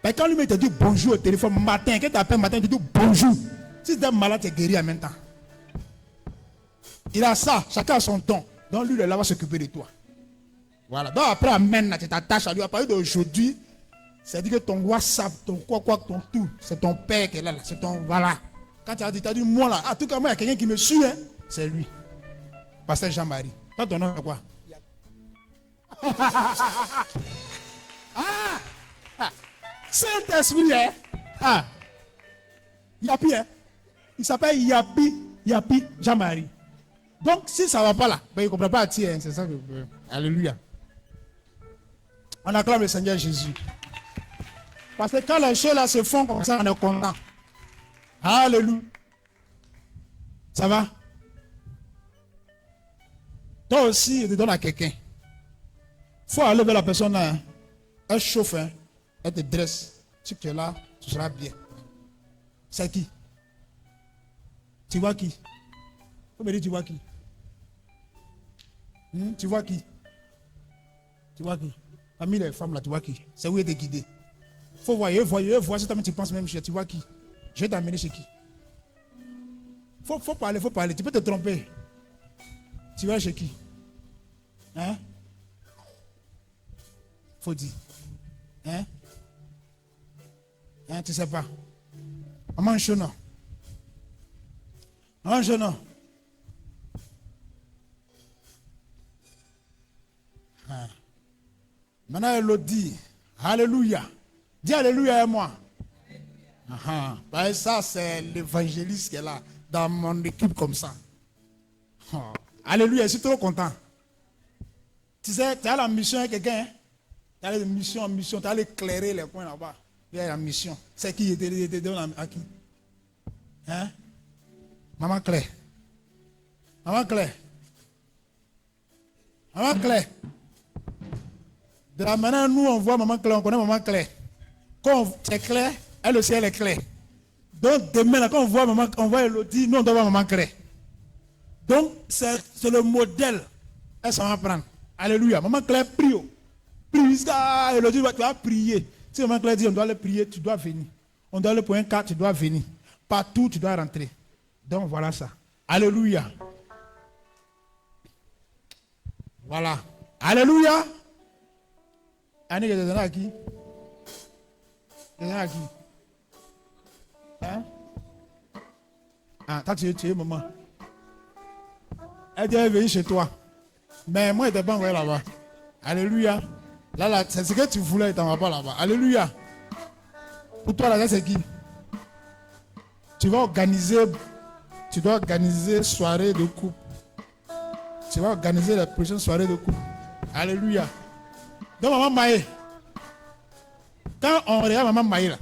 Mais quand lui te dit bonjour au téléphone matin, quand tu appelles matin, tu dis bonjour. Si tu es malade, tu es guéri en même temps. Il a ça, chacun a son don. Donc lui, là, va s'occuper de toi. Voilà. Donc après, amène, tu t'attaches à lui. À partir d'aujourd'hui, c'est-à-dire que ton WhatsApp, ton quoi, ton tout, c'est ton père qui est là. C'est ton, voilà. Quand tu as dit, moi là, en tout cas, moi, il y a quelqu'un qui me suit, hein, c'est lui. Pasteur Jean-Marie. Toi, ton nom, c'est quoi? Saint-Esprit, hein? Yapi, hein? Il s'appelle Yapi Jean-Marie. Donc, si ça ne va pas là, ben, il ne comprend pas à tirer. Hein, c'est ça que. Alléluia. On acclame le Seigneur Jésus. Parce que quand les choses là se font comme ça, on est content. Alléluia. Ça va? Toi aussi, tu donnes à quelqu'un. Il faut aller vers la personne là. Hein. Elle chauffe, hein. Elle te dresse. Si tu es là, Ce sera bien. C'est qui? Tu vois qui? Faut me dire, tu vois qui? Tu vois qui? Tu vois qui? Parmi les femmes là, tu vois qui? C'est où il est guidé. Faut voir, voir si toi tu penses même chez, tu vois qui? Je vais t'amener chez qui? Faut parler. Tu peux te tromper. Tu vas chez qui? Hein? Faut dire. Hein? Hein, tu sais pas. Maman Chona. Maman Chona. Maintenant, elle dit, alléluia. Dis alléluia à moi. Ben, ça, c'est l'évangéliste qui est là, dans mon équipe comme ça. Alléluia, je suis trop content. Tu sais, tu as la mission avec quelqu'un. Tu as la mission en mission, tu as éclairer les points là-bas. Il y a la mission. C'est qui était donné à qui? Hein? Maman Claire. Maman Claire. Maman Claire. De la manière nous on voit Maman Claire, on connaît Maman Claire. Quand c'est clair, elle aussi elle est claire. Donc demain, là, quand on voit Maman, on voit Elodie, nous on doit voir Maman Claire. Donc c'est le modèle. Elle s'en va prendre. Alléluia. Maman Claire prie. Prie jusqu'à Elodie, tu vas prier. Si Maman Claire dit on doit le prier, tu dois venir. On doit le point 4, tu dois venir. Partout, tu dois rentrer. Donc voilà ça. Alléluia. Voilà. Alléluia. Annie, tu es à qui? Tu es à qui? Hein? Ah, toi tu es maman. Elle dit elle est venue chez toi. Mais moi, je n'étais pas envoyé là-bas. Alléluia. Là, c'est ce que tu voulais, tu n'en vas pas là-bas. Alléluia. Pour toi, là, c'est qui? Tu dois organiser soirée de couple. Tu vas organiser la prochaine soirée de couple. Alléluia. Donc, maman Maï, quand on regarde maman Maï, là,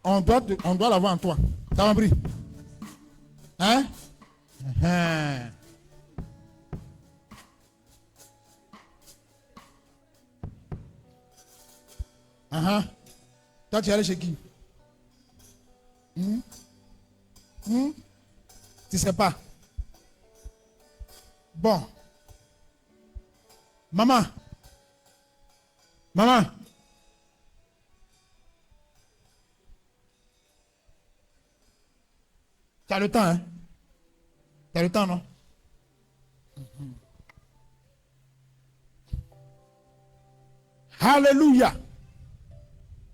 on doit l'avoir en toi. T'as compris? Hein? Toi, tu es allé chez qui? Tu sais pas. Bon. Maman. Tu as le temps, hein? Tu as le temps, non? Alléluia.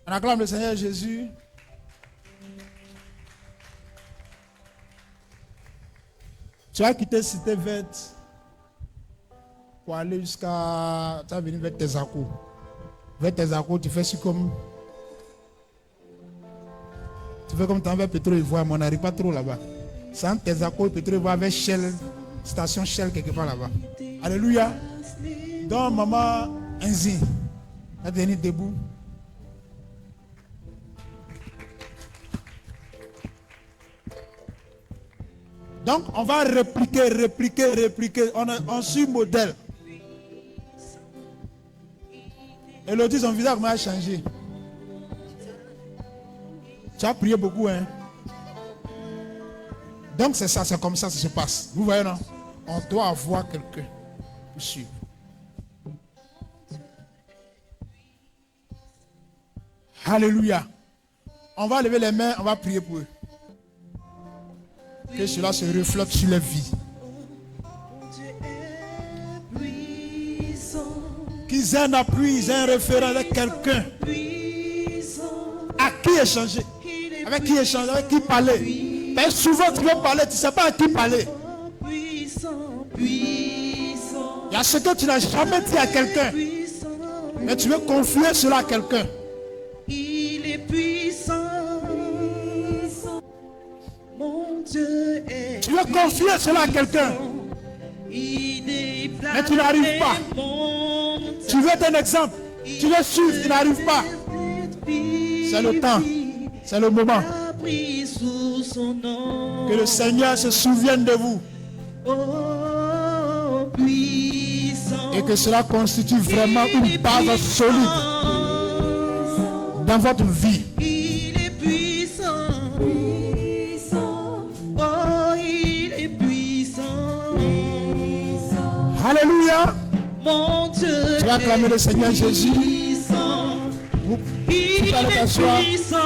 On acclame le Seigneur Jésus. Tu as quitté Cité Verte pour aller jusqu'à... Tu vas venir vers tes accos. Vers tes accos, tu fais comme... Tu fais comme tu envers Pétro Ivoire, mais on n'arrive pas trop là-bas. C'est entre tes accos et Pétro Ivoire vers Shell, station Shell quelque part là-bas. Alléluia. Donc maman Enzi, elle est venue debout. Donc, on va répliquer. On suit modèle. Elodie, son visage m'a changé. Tu as prié beaucoup, hein? Donc, c'est ça, c'est comme ça que ça se passe. Vous voyez, non? On doit avoir quelqu'un pour suivre. Alléluia. On va lever les mains, on va prier pour eux. Que cela se reflète sur les vies. Qu'ils aient un appui, ils aient un référent avec quelqu'un. À qui échanger? Avec qui échanger? Avec qui parler? Mais souvent tu veux parler, tu ne sais pas à qui parler. Il y a ce que tu n'as jamais dit à quelqu'un. Mais tu veux confier cela à quelqu'un. Il est puissant. Dieu est tu veux confier cela à quelqu'un, mais tu n'arrives pas. Tu veux être un exemple, tu veux suivre, tu n'arrives pas. C'est le temps, c'est le moment. Que le Seigneur se souvienne de vous. Et que cela constitue vraiment une base solide dans votre vie. acclamer le Seigneur Jésus. puissant. Vous Il pouvez aller est t'asseoir. puissant.